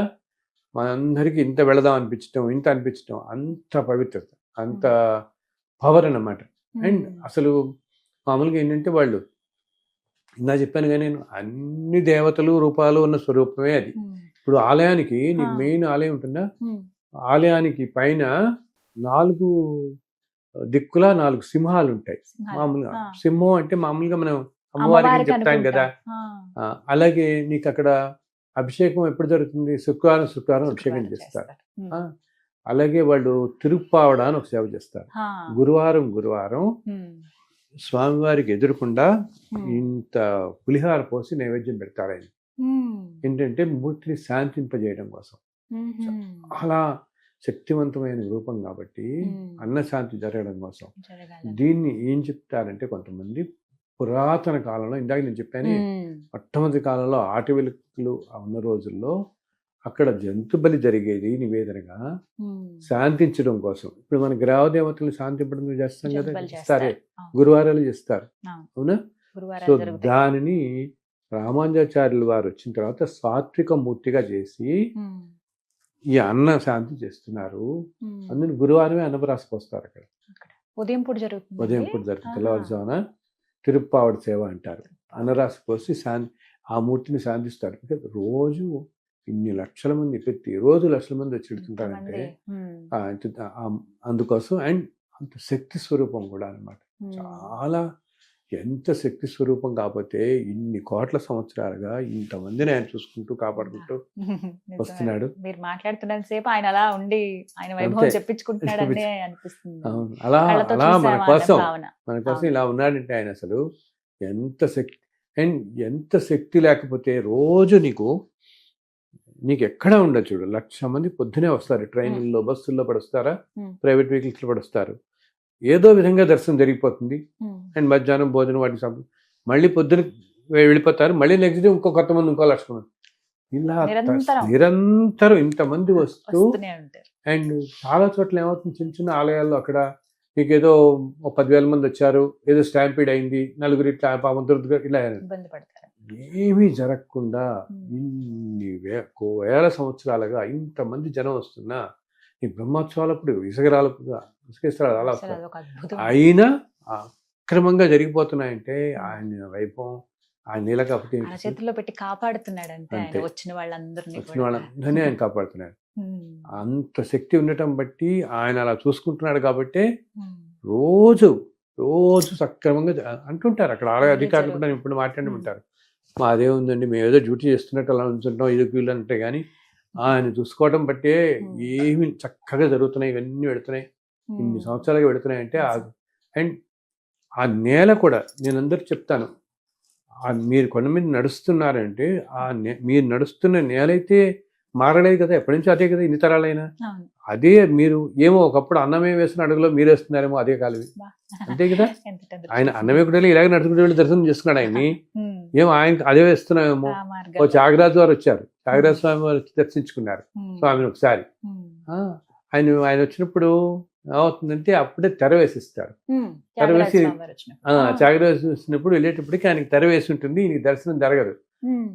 Speaker 3: మనందరికీ ఇంత వెళదాం అనిపించటం, ఇంత అనిపించటం, అంత పవిత్రత, అంత పవర్ అన్నమాట. అండ్ అసలు మామూలుగా ఏంటంటే వాళ్ళు ఇందా చెప్పాను కానీ నేను అన్ని దేవతలు రూపాలు ఉన్న స్వరూపమే అది. ఇప్పుడు ఆలయానికి నీకు మెయిన్ ఆలయం ఉంటుందా, ఆలయానికి పైన 4 దిక్కులా 4 సింహాలు ఉంటాయి. మామూలుగా సింహం అంటే మామూలుగా మనం అమ్మవారికి చెప్తాం కదా. అలాగే నీకు అక్కడ అభిషేకం ఎప్పుడు జరుగుతుంది, శుక్రవారం అభిషేకం చేస్తారు. అలాగే వాళ్ళు తిరుప్పావడ అని ఒక సేవ చేస్తారు. గురువారం స్వామివారికి ఎదురుకుండా ఇంత పులిహార పోసి నైవేద్యం పెడతారు ఆయన. ఏంటంటే మూర్తిని శాంతింపజేయడం కోసం. చాలా శక్తివంతమైన రూపం కాబట్టి అన్నశాంతి జరగడం కోసం దీన్ని ఏం చెప్తారంటే, కొంతమంది పురాతన కాలంలో, ఇందాక నేను చెప్పాను మొట్టమొదటి కాలంలో ఆటవిలుకలు ఉన్న రోజుల్లో అక్కడ జంతు బలి జరిగేది నివేదనగా శాంతించడం కోసం. ఇప్పుడు మన గ్రామదేవతలు శాంతింపడం చేస్తాం కదా, సరే గురువారాలు చేస్తారు, అవునా? సో దానిని రామానుజాచార్యుల వారు వచ్చిన తర్వాత సాత్విక మూర్తిగా చేసి ఈ అన్న శాంతి చేస్తున్నారు. అందుకని గురువారమే అన్నప్రాసకు వస్తారు. అక్కడ ఉదయం పూట జరుగుతుంది. తెల్లవారుజామున తిరుప్పావడ సేవ అంటారు. అన్నరాశి పోసి ఆ మూర్తిని శాంతిస్తారు. రోజు ఇన్ని లక్షల మంది, ప్రతిరోజు లక్షల మంది వచ్చి పెడుతుంటారంటే అందుకోసం. అండ్ అంత శక్తి స్వరూపం కూడా అన్నమాట. చాలా ఎంత శక్తి స్వరూపం కాకపోతే ఇన్ని కోట్ల సంవత్సరాలుగా ఇంతమందిని ఆయన చూసుకుంటూ కాపాడుకుంటూ వస్తున్నాడు.
Speaker 2: మీరు మాట్లాడుతున్నంత సేపు ఆయన అలా ఉండి ఆయన వైభవం చెప్పించుకుంటున్నాడని అనిపిస్తుంది.
Speaker 3: అలా మన కోసం ఇలా ఉన్నాడంటే ఆయన అసలు ఎంత శక్తి. అండ్ ఎంత శక్తి లేకపోతే రోజు నీకు ఎక్కడ ఉండదు చూడు. 1,00,000 మంది పొద్దునే వస్తారు, ట్రైన్లలో బస్సుల్లో పడొస్తారా, ప్రైవేట్ వెహికల్స్లో పడొస్తారు. ఏదో విధంగా దర్శనం జరిగిపోతుంది. అండ్ మధ్యాహ్నం భోజనం వాటి మళ్ళీ పొద్దున వెళ్ళిపోతారు. మళ్ళీ నెక్స్ట్ డే ఇంకో కొత్త మంది, ఇంకో 1,00,000 మంది, ఇలా నిరంతరం ఇంతమంది వస్తూ. అండ్ చాలా చోట్ల ఏమవుతుంది, చిన్న చిన్న ఆలయాల్లో అక్కడ మీకు ఏదో 10,000 మంది వచ్చారు, ఏదో స్టాంపీడ్ అయింది, నలుగురు ఇట్లా ఇలా ఏమీ జరగకుండా ఇన్ని వేల సంవత్సరాలుగా ఇంతమంది జనం వస్తున్నా ఈ బ్రహ్మోత్సవాలప్పుడు ఇసుకేస్తారు అలా అయినా అక్రమంగా జరిగిపోతున్నాయంటే ఆయన వైభవం, ఆయన నీళ్ళ కాకపోతే
Speaker 2: చేతుల్లో పెట్టి కాపాడుతున్నాడు. వచ్చిన
Speaker 3: వాళ్ళందరినీ ఆయన కాపాడుతున్నాడు. అంత శక్తి ఉండటం బట్టి ఆయన అలా చూసుకుంటున్నాడు కాబట్టి రోజు సక్రమంగా అంటుంటారు అక్కడ ఆలయ అధికారులు కూడా. ఇప్పుడు మాట్లాడుకుంటారు, మాదే ఉందండి, మేము ఏదో డ్యూటీ చేస్తున్నట్టు అలా ఉంచుంటాం, ఇది వీళ్ళు అంటే. కానీ ఆయన చూసుకోవడం బట్టే ఏమి చక్కగా జరుగుతున్నాయి, ఇవన్నీ పెడుతున్నాయి, ఇన్ని సంవత్సరాలుగా పెడుతున్నాయంటే. అండ్ ఆ నేల కూడా నేను అందరికి చెప్తాను, మీరు కొండ మీద నడుస్తున్నారంటే మీరు నడుస్తున్న నేల అయితే మారలేదు కదా, ఎప్పటి నుంచో అదే కదా, ఇన్ని తరాలైనా
Speaker 2: అవును.
Speaker 3: అదే. మీరు ఏమో ఒకప్పుడు అన్నమే వేసిన అడుగులో మీరు వేస్తున్నారేమో అదే కాలువి,
Speaker 2: బా.
Speaker 3: అంతే కదా.
Speaker 2: ఎంత టెండర్
Speaker 3: ఆయన
Speaker 2: చేసింది.
Speaker 3: అన్నమే కూడా ఇలాగే నడుచుకుంటూ వెళ్ళి దర్శనం చేసుకున్నాడు ఆయన్ని.
Speaker 2: ఉమ్.
Speaker 3: ఏమో ఆయన అదే వేస్తున్నామేమో.
Speaker 2: ఆ
Speaker 3: ఓ
Speaker 2: మార్గంలో.
Speaker 3: త్యాగరాజు వారు వచ్చారు, త్యాగరాజ స్వామి వారు వచ్చి దర్శించుకున్నారు
Speaker 2: ఉమ్.
Speaker 3: స్వామిని ఒకసారి.
Speaker 2: ఉమ్.
Speaker 3: ఆయన వచ్చినప్పుడు ఏమవుతుందంటే అప్పుడే తెర వేసిస్తాడు.
Speaker 2: ఉమ్.
Speaker 3: తెర
Speaker 2: త్యాగరాజ
Speaker 3: వేసి
Speaker 2: స్వామి వారు వచ్చినప్పుడు.
Speaker 3: త్యాగరాజు వచ్చినప్పుడు వెళ్ళేటప్పటికి ఆయనకి తెర వేసి ఉంటుంది, ఈయనకి దర్శనం జరగదు.
Speaker 2: ఉమ్.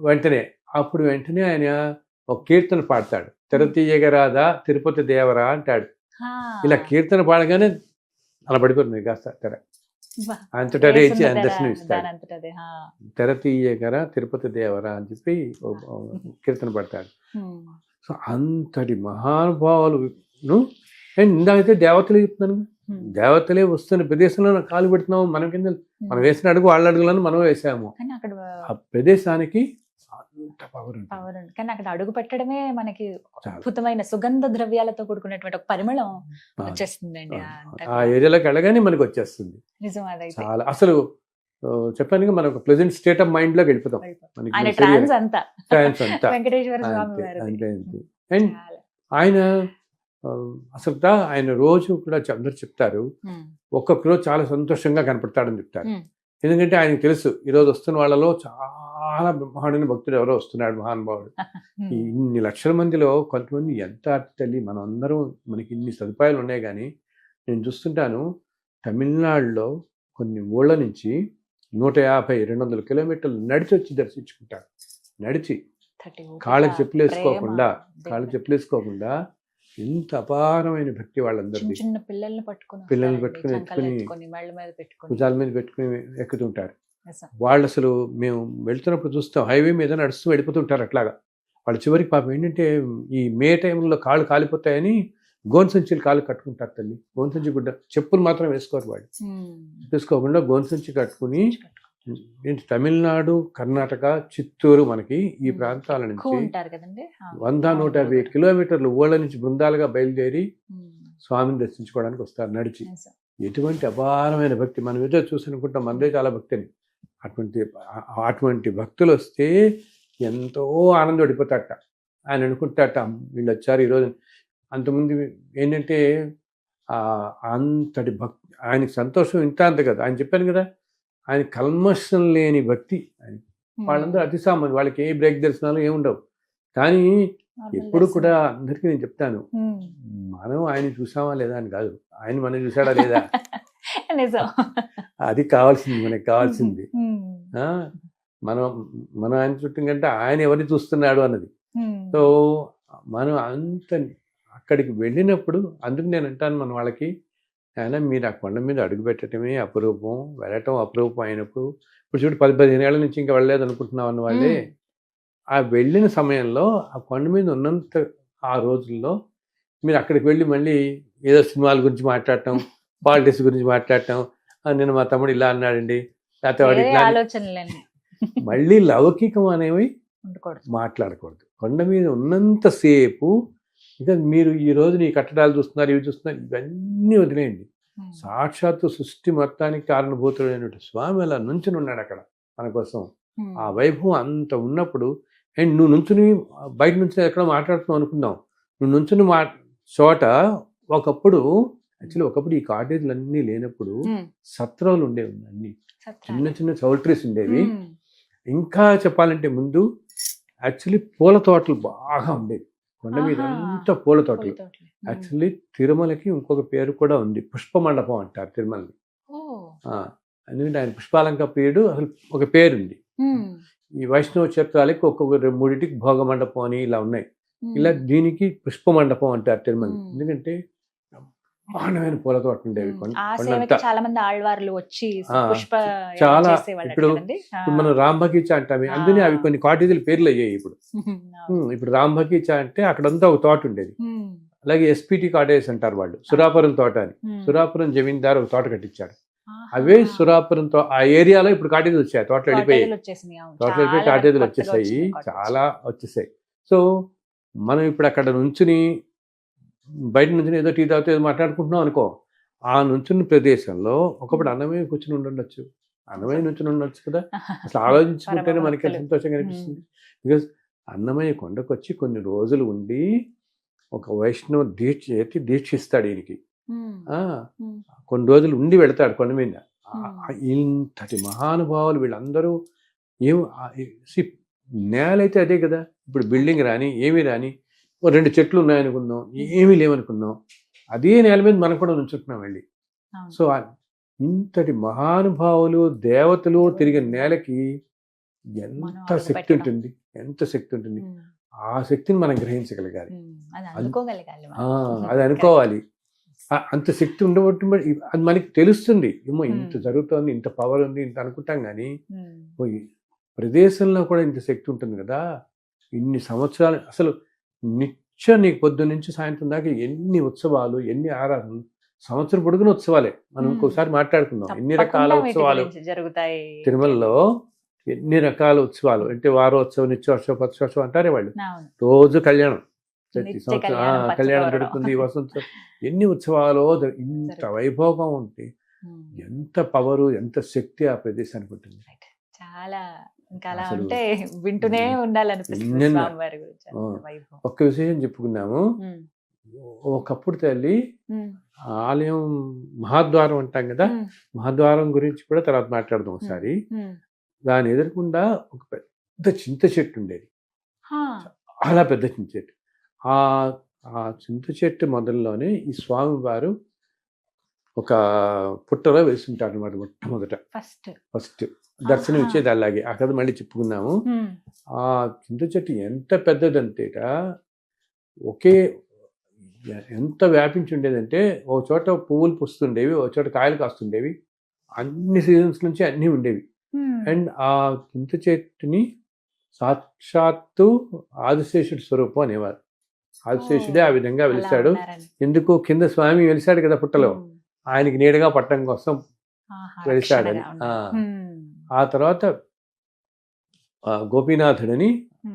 Speaker 3: వెంటనే ఆయన ఒక కీర్తన పాడతాడు, తెర తీయగరాదా తిరుపతి దేవరా అంటాడు.
Speaker 2: ఆ.
Speaker 3: ఇలా కీర్తన పాడగానే అలా పడిపోతుంది కాస్త తెర,
Speaker 2: బా.
Speaker 3: అంతటా ఇచ్చి
Speaker 2: వేసింది
Speaker 3: ఆయన
Speaker 2: తెర,
Speaker 3: దర్శనం ఇస్తాడు.
Speaker 2: దానంతట అదే. ఆ.
Speaker 3: తెర తీయగర తిరుపతి దేవరా అని చెప్పి కీర్తన పడతాడు.
Speaker 2: ఉమ్.
Speaker 3: సో అంతటి మహానుభావులను, అండ్ ఇందాకైతే దేవతలే చెప్తున్నాను,
Speaker 2: ఉమ్.
Speaker 3: దేవతలే వస్తున్న ప్రదేశంలో కాలు పెడుతున్నాము, మనం కింద మనం వేసిన అడుగు వాళ్ళ అడుగులను మనం వేసాము.
Speaker 2: కానీ అక్కడ
Speaker 3: ఆ ప్రదేశానికి అంత పవర్ ఉంటుంది.
Speaker 2: పవర్ ఉంది. కానీ అక్కడ అడుగు పెట్టడమే మనకి
Speaker 3: చాలా.
Speaker 2: అద్భుతమైన సుగంధ ద్రవ్యాలతో కూడుకున్నటువంటి ఒక పరిమళం
Speaker 3: ఆ,
Speaker 2: వచ్చేస్తుందండి.
Speaker 3: ఆ,
Speaker 2: అంతా
Speaker 3: ఆ ఏరియాలోకి వెళ్ళగానే మనకి వచ్చేస్తుంది.
Speaker 2: నిజం అదైతే.
Speaker 3: చాలా అసలు చెప్పాను మనం ఒక ప్లెజెంట్ స్టేట్ ఆఫ్ మైండ్ లోకి వెళ్ళిపోతాం.
Speaker 2: ఆయన
Speaker 3: మనకి
Speaker 2: ట్రాన్స్ అంతా
Speaker 3: ట్రాన్స్ అంతా
Speaker 2: వెంకటేశ్వర స్వామి
Speaker 3: అంతే
Speaker 2: వారిది.
Speaker 3: అంతే అంతే. అండ్
Speaker 2: చాలా.
Speaker 3: ఆయన అసలు ఆయన రోజు కూడా అందరు చెప్తారు,
Speaker 2: ఉమ్.
Speaker 3: ఒక్కొక్క రోజు చాలా సంతోషంగా కనపడతాడని చెప్తారు.
Speaker 2: ఉమ్.
Speaker 3: ఎందుకంటే ఆయనకు తెలుసు ఈరోజు వస్తున్న వాళ్ళలో చాలా బ్రహ్మాండమైన భక్తుడు ఎవరో వస్తున్నాడు, మహానుభావుడు.
Speaker 2: ఉమ్.
Speaker 3: ఈ ఇన్ని లక్షల మందిలో కొంతమంది ఎంత తల్లి, మనం అందరం మనకి ఇన్ని సదుపాయాలు ఉన్నాయి, కానీ నేను చూస్తుంటాను తమిళనాడులో కొన్ని ఊళ్ళ నుంచి 150-200 కిలోమీటర్లు నడిచి వచ్చి దర్శించుకుంటారు. నడిచి
Speaker 2: 30 ఓపిక,
Speaker 3: కాళ్ళకి చెప్పులు వేసుకోకుండా,
Speaker 2: ప్రేమ,
Speaker 3: కాళ్ళకి చెప్పులు వేసుకోకుండా, ఎంత అపారమైన భక్తి
Speaker 2: చిన్న
Speaker 3: వాళ్ళందరిది.
Speaker 2: చిన్న పిల్లల్ని పట్టుకుని
Speaker 3: పిల్లల్ని
Speaker 2: వస్తారండి.
Speaker 3: పట్టుకుని
Speaker 2: చంకలు
Speaker 3: ఎత్తుకుని,
Speaker 2: ఎత్తుకొని మెళ్ళ మీద పెట్టుకుని.
Speaker 3: భుజాల మీద పెట్టుకుని ఎక్కుతుంటారు.
Speaker 2: నిజం.
Speaker 3: వాళ్ళు అసలు మేము వెళ్తున్నప్పుడు చూస్తాం, హైవే మీద నడుస్తూ వెళ్ళిపోతుంటారు అట్లాగా. వాళ్ళ చివరికి పాపం ఏంటంటే ఈ మే టైంలో కాళ్ళు కాలిపోతాయని గోను సంచులు కాళ్ళు కట్టుకుంటారు తల్లి. గోను సంచి గుడ్డ, చెప్పులు మాత్రం వేసుకోరు వాళ్ళు.
Speaker 2: ఉమ్.
Speaker 3: వేసుకోకుండా గోను సంచి కట్టుకుని ఏంటి తమిళనాడు, కర్ణాటక, చిత్తూరు మనకి ఈ ప్రాంతాల
Speaker 2: ఎక్కువ
Speaker 3: నుంచి
Speaker 2: ఉంటారు కదండి.
Speaker 3: 100-150 కిలోమీటర్లు ఊళ్ళ నుంచి బృందాలుగా బయలుదేరి
Speaker 2: ఉమ్.
Speaker 3: స్వామిని దర్శించుకోవడానికి వస్తారు నడిచి.
Speaker 2: నిజం.
Speaker 3: ఎటువంటి అపారమైన భక్తి, మనం ఏదో చూసి అనుకుంటాం మనదే చాలా భక్తి అని. అటువంటి భక్తులు వస్తే ఎంతో ఆనందపడిపోతాట. ఆయన అనుకుంటాట, వీళ్ళు వచ్చారు ఈరోజు. అంతకుముందు ఏంటంటే అంతటి భక్తి, ఆయనకి సంతోషం ఇంత అంత కదా. ఆయన చెప్పాను కదా, ఆయన కల్మషం లేని భక్తి. ఆయన వాళ్ళందరూ అతి సామాన్యం, వాళ్ళకి ఏ బ్రేక్ దర్శనాలు ఏముండవు. కానీ
Speaker 2: Normal
Speaker 3: ఎప్పుడు
Speaker 2: దర్శనం.
Speaker 3: కూడా అందరికీ నేను చెప్తాను,
Speaker 2: ఉమ్.
Speaker 3: మనం ఆయన చూసామా లేదా అని కాదు, ఆయన మనం చూసాడా లేదా
Speaker 2: నిజం.
Speaker 3: అది కావాల్సింది, మనకి కావాల్సింది.
Speaker 2: ఉమ్.
Speaker 3: ఆ, మనం ఆయన చుట్టం కంటే ఆయన ఎవరిని చూస్తున్నాడు అన్నది.
Speaker 2: ఉమ్.
Speaker 3: సో మనం అంత అక్కడికి వెళ్ళినప్పుడు, అందుకు నేను అంటాను మన వాళ్ళకి, ఆయన మీరు ఆ కొండ మీద అడుగు పెట్టడమే అపురూపం, వెళ్ళటం అపురూపం అయినప్పుడు. ఇప్పుడు చూడు 10-15 ఏళ్ల నుంచి ఇంకా వెళ్ళలేదు అనుకుంటున్నాం అన్న వాళ్ళే, ఆ వెళ్ళిన సమయంలో ఆ కొండ మీద ఉన్నంత ఆ రోజుల్లో మీరు అక్కడికి వెళ్ళి మళ్ళీ ఏదో సినిమాల గురించి మాట్లాడటం, పాలిటిక్స్ గురించి మాట్లాడటం, నేను మా తమ్ముడు ఇలా అన్నాడండి, లేకపోతే వాడు
Speaker 2: వేరే
Speaker 3: ఇట్లా అని,
Speaker 2: ఆలోచనలేని
Speaker 3: మళ్ళీ లౌకికం అనేవి
Speaker 2: ఉండకూడదు.
Speaker 3: మాట్లాడకూడదు. కొండ మీద ఉన్నంతసేపు ఇక మీరు ఈ రోజు ఈ కట్టడాలు చూస్తున్నారు, ఇవి చూస్తున్నారు, ఇవన్నీ వదిలేయండి.
Speaker 2: ఉమ్.
Speaker 3: సాక్షాత్తు సృష్టి మొత్తానికి కారణభూతుడైనటువంటి స్వామి అలా నుంచుని ఉన్నాడు అక్కడ మన కోసం.
Speaker 2: ఉమ్.
Speaker 3: ఆ వైభవం అంత ఉన్నప్పుడు, అండ్ నువ్వు నుంచుని బయట నుంచి ఎక్కడ మాట్లాడుతున్నావు అనుకుందాం, నువ్వు నుంచుని చోట ఒకప్పుడు ఒకప్పుడు ఈ కాటేజీలు అన్నీ లేనప్పుడు
Speaker 2: ఉమ్.
Speaker 3: సత్రాలు ఉండేవి, అన్ని
Speaker 2: సత్రాలు.
Speaker 3: చిన్న చిన్న చౌల్ట్రీస్ ఉండేవి.
Speaker 2: ఉమ్.
Speaker 3: ఇంకా చెప్పాలంటే ముందు యాక్చువల్లీ పూల తోటలు బాగా ఉండేవి కొండ మీద,
Speaker 2: ఆహా.
Speaker 3: అంతా పూల తోటలు.
Speaker 2: పూల తోటలు. ఉమ్.
Speaker 3: యాక్చువల్లీ తిరుమలకి ఇంకొక పేరు కూడా ఉంది, పుష్ప మండపం అంటారు తిరుమలని.
Speaker 2: ఓ.
Speaker 3: ఎందుకంటే ఆయన పుష్పాలంక ప్రియుడు, అసలు ఒక పేరుంది.
Speaker 2: ఉమ్.
Speaker 3: ఈ వైష్ణవ క్షేత్రాలకి ఒక్కొక్క 3టికి భోగ మండపం అని ఇలా ఉన్నాయి.
Speaker 2: ఉమ్.
Speaker 3: ఇలా దీనికి పుష్ప మండపం అంటారు తిరుమల.
Speaker 2: ఉమ్.
Speaker 3: ఎందుకంటే బ్రహ్మాండమైన పూల తోట ఉండేవి
Speaker 2: ఉమ్.
Speaker 3: కొండ-
Speaker 2: ఆ
Speaker 3: కొండంతా.
Speaker 2: సేవకి చాలా మంది ఆళ్వార్లు వచ్చి
Speaker 3: ఆ,
Speaker 2: పుష్ప
Speaker 3: చాలా
Speaker 2: చేసేవాళ్ళు
Speaker 3: ఇప్పుడు
Speaker 2: కదండి. ఆ.
Speaker 3: ఇప్పుడు మనం రామ్ బగీచా అంటామే, అందుకని అవి కొన్ని కాటేజీల పేర్లు అయ్యాయి ఇప్పుడు.
Speaker 2: ఉమ్. అవును.
Speaker 3: ఇప్పుడు రామ్ బగీచా అంటే అక్కడంతా ఒక తోట ఉండేది.
Speaker 2: ఉమ్.
Speaker 3: అలాగే ఎస్పీటీ కాటేజ్ అంటారు వాళ్ళు, సురాపురం తోట అని.
Speaker 2: ఉమ్.
Speaker 3: సురాపురం జమీందారు ఒక తోట కట్టించాడు.
Speaker 2: ఆహా.
Speaker 3: అవే సురాపురం ఆ ఏరియాలో ఇప్పుడు కాటేజీలు వచ్చాయి, తోటలు వెళ్ళిపోయాయి.
Speaker 2: కాటేజీలు వచ్చేసినాయి. అవును.
Speaker 3: తోటలు వెళ్ళిపోయి
Speaker 2: చాలా
Speaker 3: కాటేజీలు
Speaker 2: కొత్తగా
Speaker 3: వచ్చేసాయి,
Speaker 2: వచ్చినాయి కాటేజీలు.
Speaker 3: చాలా వచ్చేసాయి. సో మనం ఇప్పుడు అక్కడ నుంచుని బయట నుంచి ఏదో టీ తాగితే ఏదో మాట్లాడుకుంటున్నాం అనుకో, ఆ నుంచున్న ప్రదేశంలో ఒకప్పుడు అన్నమే కూర్చుని ఉండొచ్చు, అన్నమే నుంచుని ఉండొచ్చు కదా. అసలు ఆలోచించుకుంటేనే మనకి
Speaker 2: పరమ
Speaker 3: సంతోషంగా అనిపిస్తుంది. బికాస్ అన్నమయ్య కొండకొచ్చి కొన్ని రోజులు ఉండి ఒక వైష్ణవ దీక్షిస్తాడు ఈయనకి. ఆ, కొన్ని రోజులు ఉండి వెళతాడు కొండ మీద. ఇంతటి మహానుభావులు వీళ్ళందరూ ఏం నేలైతే అదే కదా. ఇప్పుడు బిల్డింగ్ రాని ఏమీ రాని, ఓ 2 చెట్లు ఉన్నాయనుకుందాం, ఏమీ లేవనుకుందాం, అదే నేల మీద మనం కూడా నుంచుంటున్నాం వెళ్ళి. సో ఇంతటి మహానుభావులు దేవతలు తిరిగిన నేలకి ఎంత శక్తి ఉంటుంది, ఎంత శక్తి ఉంటుంది. ఆ శక్తిని మనం గ్రహించగలగాలి, అది అనుకోవాలి. అంత శక్తి ఉండబట్టి అది మనకి తెలుస్తుంది. ఏమో ఇంత జరుగుతుంది, ఇంత పవర్ ఉంది, ఇంత అనుకుంటాం. కానీ ప్రదేశంలో కూడా ఇంత శక్తి ఉంటుంది కదా. ఇన్ని సంవత్సరాలు అసలు నిత్యం నీకు పొద్దున్న నుంచి సాయంత్రం దాకా ఎన్ని ఉత్సవాలు, ఎన్ని ఆరాధనలు, సంవత్సరం పొడుగున ఉత్సవాలే. మనం ఇంకోసారి మాట్లాడుకుందాం ఎన్ని రకాల ఉత్సవాలు జరుగుతాయి తిరుమలలో. ఎన్ని రకాల ఉత్సవాలు అంటే వారోత్సవం, నిత్యోత్సవం, పక్షోత్సవం అంటారే వాళ్ళు. రోజు కళ్యాణం, ప్రతి సంవత్సరం కళ్యాణం జరుగుతుంది, వసంతం, ఎన్ని ఉత్సవాలు. ఇంత వైభోగం ఉంటే ఎంత పవరు, ఎంత శక్తి ఆ ప్రదేశానికి ఉంటుంది.
Speaker 2: చాలా ఇంకా అలా ఉంటే వింటూనే ఉండాలనిపిస్తుంది.
Speaker 3: ఒక్క విశేషం చెప్పుకున్నాము. ఒకప్పుడు తల్లి ఆలయం మహాద్వారం అంటాం కదా, మహాద్వారం గురించి కూడా తర్వాత మాట్లాడదాం ఒకసారి. దాని ఎదురకుండా ఒక పెద్ద చింత చెట్టు ఉండేది, చాలా పెద్ద చింత చెట్టు. ఆ చింత చెట్టు మొదల్లోనే ఈ స్వామి వారు ఒక పుట్టలో వేస్తుంటారు అనమాట. మొట్టమొదట ఫస్ట్ దర్శనం ఇచ్చేది అలాగే. ఆ కథ మళ్ళీ చెప్పుకున్నాము. ఆ చింత చెట్టు ఎంత పెద్దదంటేట ఎంత వ్యాపించి ఉండేదంటే, ఒక చోట పువ్వులు పూస్తుండేవి, ఒక చోట కాయలు కాస్తుండేవి, అన్ని సీజన్స్ నుంచి అన్నీ ఉండేవి. అండ్ ఆ చింత చెట్టుని సాక్షాత్తు ఆదిశేషుడి స్వరూపం అనేవారు. ఆదిశేషుడే ఆ విధంగా వెలిశాడు. ఎందుకు, కింద స్వామి వెలిశాడు కదా పుట్టలో, ఆయనకి నీడగా పట్టడం కోసం వెలిశాడని. ఆ తర్వాత గోపీనాథుడని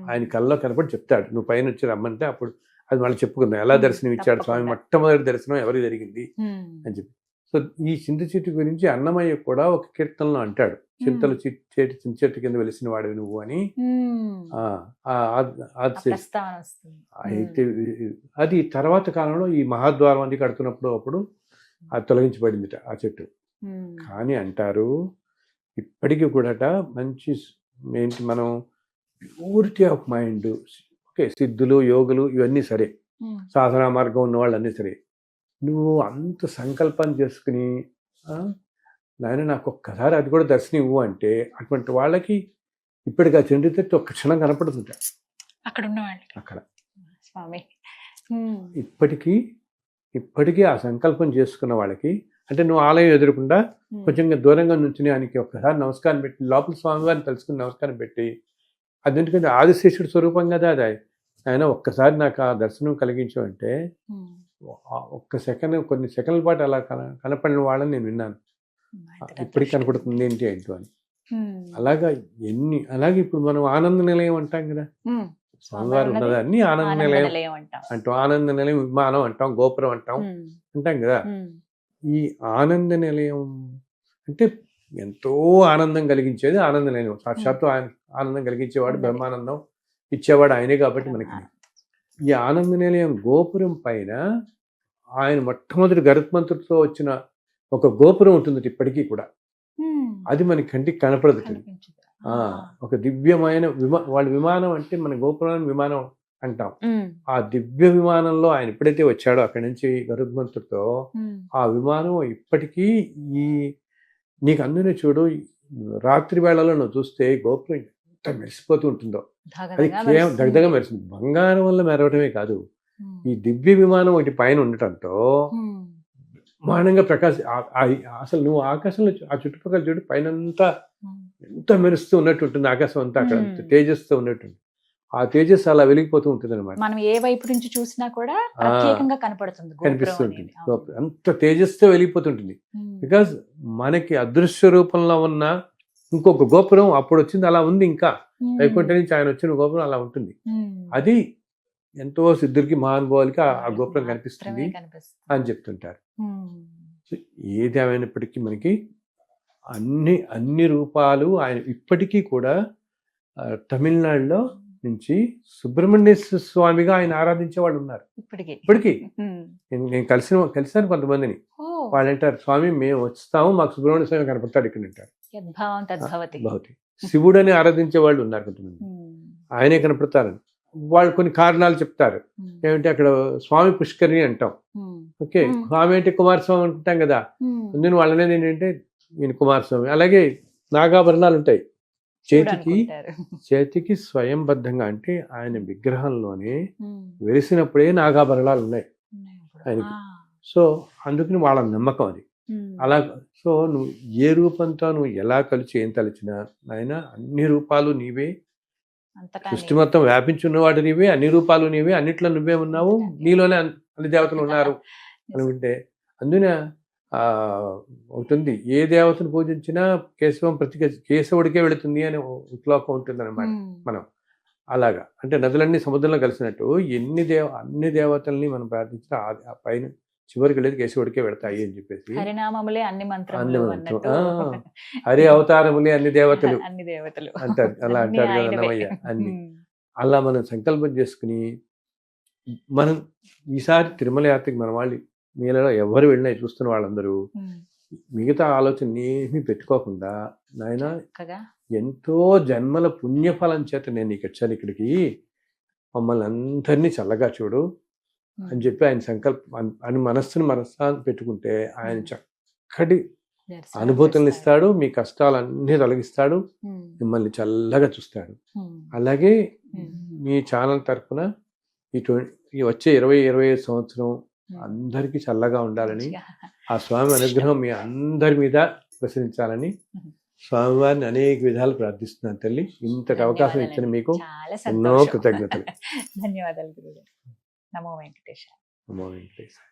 Speaker 3: ఆయన కల్లో కనపడి చెప్తాడు, నువ్వు పైన వచ్చి రమ్మంటే. అప్పుడు అది మళ్ళీ చెప్పుకుందాం, ఎలా దర్శనం ఇచ్చాడు స్వామి, మొట్టమొదటి దర్శనం ఎవరికి జరిగింది అని చెప్పి. సో ఈ చింత చెట్టు గురించి అన్నమయ్య కూడా ఒక కీర్తనలో అంటాడు, చింత చెట్టు కింద వెలిసిన వాడివి నువ్వు అని. అయితే అది తర్వాత కాలంలో ఈ మహాద్వారం అది కడుతున్నప్పుడు అప్పుడు అది తొలగించబడిందిట ఆ చెట్టు. కానీ అంటారు ఇప్పటికీ కూడా మంచి ఏంటి, మనం ప్యూరిటీ ఆఫ్ మైండ్, ఓకే, సిద్ధులు, యోగులు ఇవన్నీ సరే, సాధనా మార్గం ఉన్న వాళ్ళు అన్నీ సరే, నువ్వు అంత సంకల్పం చేసుకుని నాయన నాకు ఒక్కసారి అది కూడా దర్శనం ఇవ్వు అంటే, అటువంటి వాళ్ళకి ఇప్పటికి ఆ చెండు చెట్టు ఒక్క క్షణం కనపడుతుంట అక్కడ ఉన్నవాళ్ళు. అక్కడ స్వామి ఇప్పటికీ ఆ సంకల్పం చేసుకున్న వాళ్ళకి, అంటే నువ్వు ఆలయం ఎదురకుండా కొంచెం దూరంగా నుంచి ఆయనకి ఒక్కసారి నమస్కారం పెట్టి, లోపల స్వామివారిని తెలుసుకుని నమస్కారం పెట్టి, అది ఎందుకంటే ఆదిశేషుడి స్వరూపం కదా అది, ఆయన ఒక్కసారి నాకు ఆ దర్శనం కలిగించావంటే ఒక్క సెకండ్, కొన్ని సెకండ్ల పాటు అలా కనపడిన వాళ్ళని నేను విన్నాను. ఇప్పటికి కనపడుతుంది ఏంటి ఏంటో అని. అలాగే ఇప్పుడు మనం ఆనంద నిలయం అంటాం కదా, స్వామివారు ఉన్నదాన్ని ఆనంద నిలయం అంటాం. ఆనంద నిలయం, విమానం అంటాం, గోపురం అంటాం కదా. ఈ ఆనంద నిలయం అంటే ఎంతో ఆనందం కలిగించేది ఆనంద నిలయం. సాక్షాత్తు ఆనందం కలిగించేవాడు, బ్రహ్మానందం ఇచ్చేవాడు ఆయనే కాబట్టి మనకి. ఈ ఆనంద నిలయం గోపురం పైన ఆయన మొట్టమొదటి గరుత్మంతుడితో వచ్చిన ఒక గోపురం ఉంటుంది ఇప్పటికీ కూడా. అది మన కంటికి కనపడదు. ఒక దివ్యమైన వాళ్ళ విమానం అంటే మన గోపురం విమానం అంటాం. ఆ దివ్య విమానంలో ఆయన ఎప్పుడైతే వచ్చాడో అక్కడి నుంచి గరుత్మంతుడితో, ఆ విమానం ఇప్పటికీ నీకు అందునే చూడు, రాత్రి వేళలో నువ్వు చూస్తే గోపురం ఎంత మెరిసిపోతూ ఉంటుందో, అది కేవలం దగదగా మెరిసింది. బంగారం వల్ల మెరవటమే కాదు, ఈ దివ్య విమానం ఒకటి పైన ఉండటంతో బ్రహ్మాండంగా అసలు నువ్వు ఆకాశంలో ఆ చుట్టుపక్కల చూడు, పైన ఎంత మెరుస్తూ ఉన్నట్టు ఉంటుంది ఆకాశం అంతా, అక్కడ తేజస్తో ఉన్నట్టు. ఆ తేజస్ అలా వెలిగిపోతూ ఉంటుంది అనమాట.
Speaker 2: మనం ఏ వైపు నుంచి చూసినా కూడా ప్రత్యేకంగా కనిపిస్తుంటుంది.
Speaker 3: అంత తేజస్తో వెలిగిపోతుంటుంది. బికాజ్ మనకి అదృశ్య రూపంలో ఉన్న ఇంకొక గోపురం అప్పుడు వచ్చింది, అలా ఉంది. ఇంకా వైకుంఠం నుంచి ఆయన వచ్చిన గోపురం అలా ఉంటుంది. అది ఎంతో సిద్ధులకి, మహానుభావులకి ఆ గోపురం కనిపిస్తుంది అని చెప్తుంటారు. ఏది ఏమైనప్పటికీ మనకి అన్ని రూపాలు ఆయన ఇప్పటికీ కూడా తమిళనాడులో నుంచి సుబ్రహ్మణ్యేశ్వర స్వామిగా ఆయన ఆరాధించే వాళ్ళు ఉన్నారు
Speaker 2: ఇప్పటికి
Speaker 3: ఇప్పటికీ. నేను కలిసాను కొంతమందిని. వాళ్ళు అంటారు, స్వామి మేము వస్తాము, మాకు సుబ్రహ్మణ్య స్వామి కనపడతాడు ఇక్కడ అంటారు.
Speaker 2: యద్భావం తద్భవతి.
Speaker 3: భవతి శివుడని ఆరాధించే వాళ్ళు ఉన్నారు కొంతమంది, ఆయనే కనపడతారని. వాళ్ళు కొన్ని కారణాలు చెప్తారు. ఏమంటే అక్కడ స్వామి పుష్కరిణి అంటాం. ఓకే, స్వామి అంటే కుమారస్వామి అంటాం కదా, అందుకని వాళ్ళనేది ఏంటంటే ఈయన కుమారస్వామి. అలాగే నాగాభరణాలు ఉంటాయి చేతికి స్వయంబద్ధంగా, అంటే ఆయన విగ్రహంలోనే వెలిసినప్పుడే నాగాభరణాలు ఉన్నాయి ఆయనకి. సో అందుకని వాళ్ళ నమ్మకం అది. అలా సో నువ్వు ఏ రూపంతో నువ్వు ఎలా కలిసి ఏం తలచినా ఆయన అన్ని రూపాలు నీవే, సృష్టి మొత్తం వ్యాపించున్నవాడు నీవే, అన్ని రూపాలు నీవే, అన్నిట్లో నువ్వే ఉన్నావు, నీలోనే అన్ని దేవతలు ఉన్నారు అనుకుంటే అందున ఉంటుంది. ఏ దేవతను పూజించినా కేశవం ప్రతి కేశవుడికే వెళుతుంది అని శ్లోకం ఉంటుంది అనమాట. మనం అలాగా అంటే నదులన్నీ సముద్రంలో కలిసినట్టు అన్ని దేవతల్ని మనం ప్రార్థించినా ఆ పైన చివరికి వెళ్ళేది కేశవుడికే వెళతాయి అని చెప్పేసి
Speaker 2: హరినామములే అన్ని మంత్రములు అన్నట్టు.
Speaker 3: హరి అవతారములే అన్ని దేవతలు
Speaker 2: అన్ని దేవతలు
Speaker 3: అంటారు. అలా అంటారు కదా అన్నమయ్య. అన్ని అలా మనం సంకల్పం చేసుకుని మనం ఈసారి తిరుమల యాత్రకి మన వాళ్ళు మీలలో ఎవరు వెళ్ళినా చూస్తున్న వాళ్ళందరూ మిగతా ఆలోచన ఏమీ పెట్టుకోకుండా, నాయన ఎంతో జన్మల పుణ్యఫలం చేత నేను నీకు వచ్చాను ఇక్కడికి, మమ్మల్ని అందరినీ చల్లగా చూడు అని చెప్పి ఆయన సంకల్పం అని మనస్సాన్ని పెట్టుకుంటే ఆయన చక్కటి అనుభూతులను ఇస్తాడు, మీ కష్టాలన్నీ తొలగిస్తాడు, మిమ్మల్ని చల్లగా చూస్తాడు. అలాగే మీ ఛానల్ తరఫున ఈ వచ్చే 20-25 సంవత్సరం అందరికీ చల్లగా ఉండాలని, ఆ స్వామి అనుగ్రహం మీ అందరి మీద ప్రసరించాలని స్వామివారిని అనేక విధాలు ప్రార్థిస్తున్నాను తల్లి. ఇంతటి అవకాశం ఇచ్చిన మీకు ఎన్నో కృతజ్ఞతలు.
Speaker 2: ధన్యవాదాలు గురుగారు. నమో వెంకటేశాయ.
Speaker 3: నమో వెంకటేశాయ.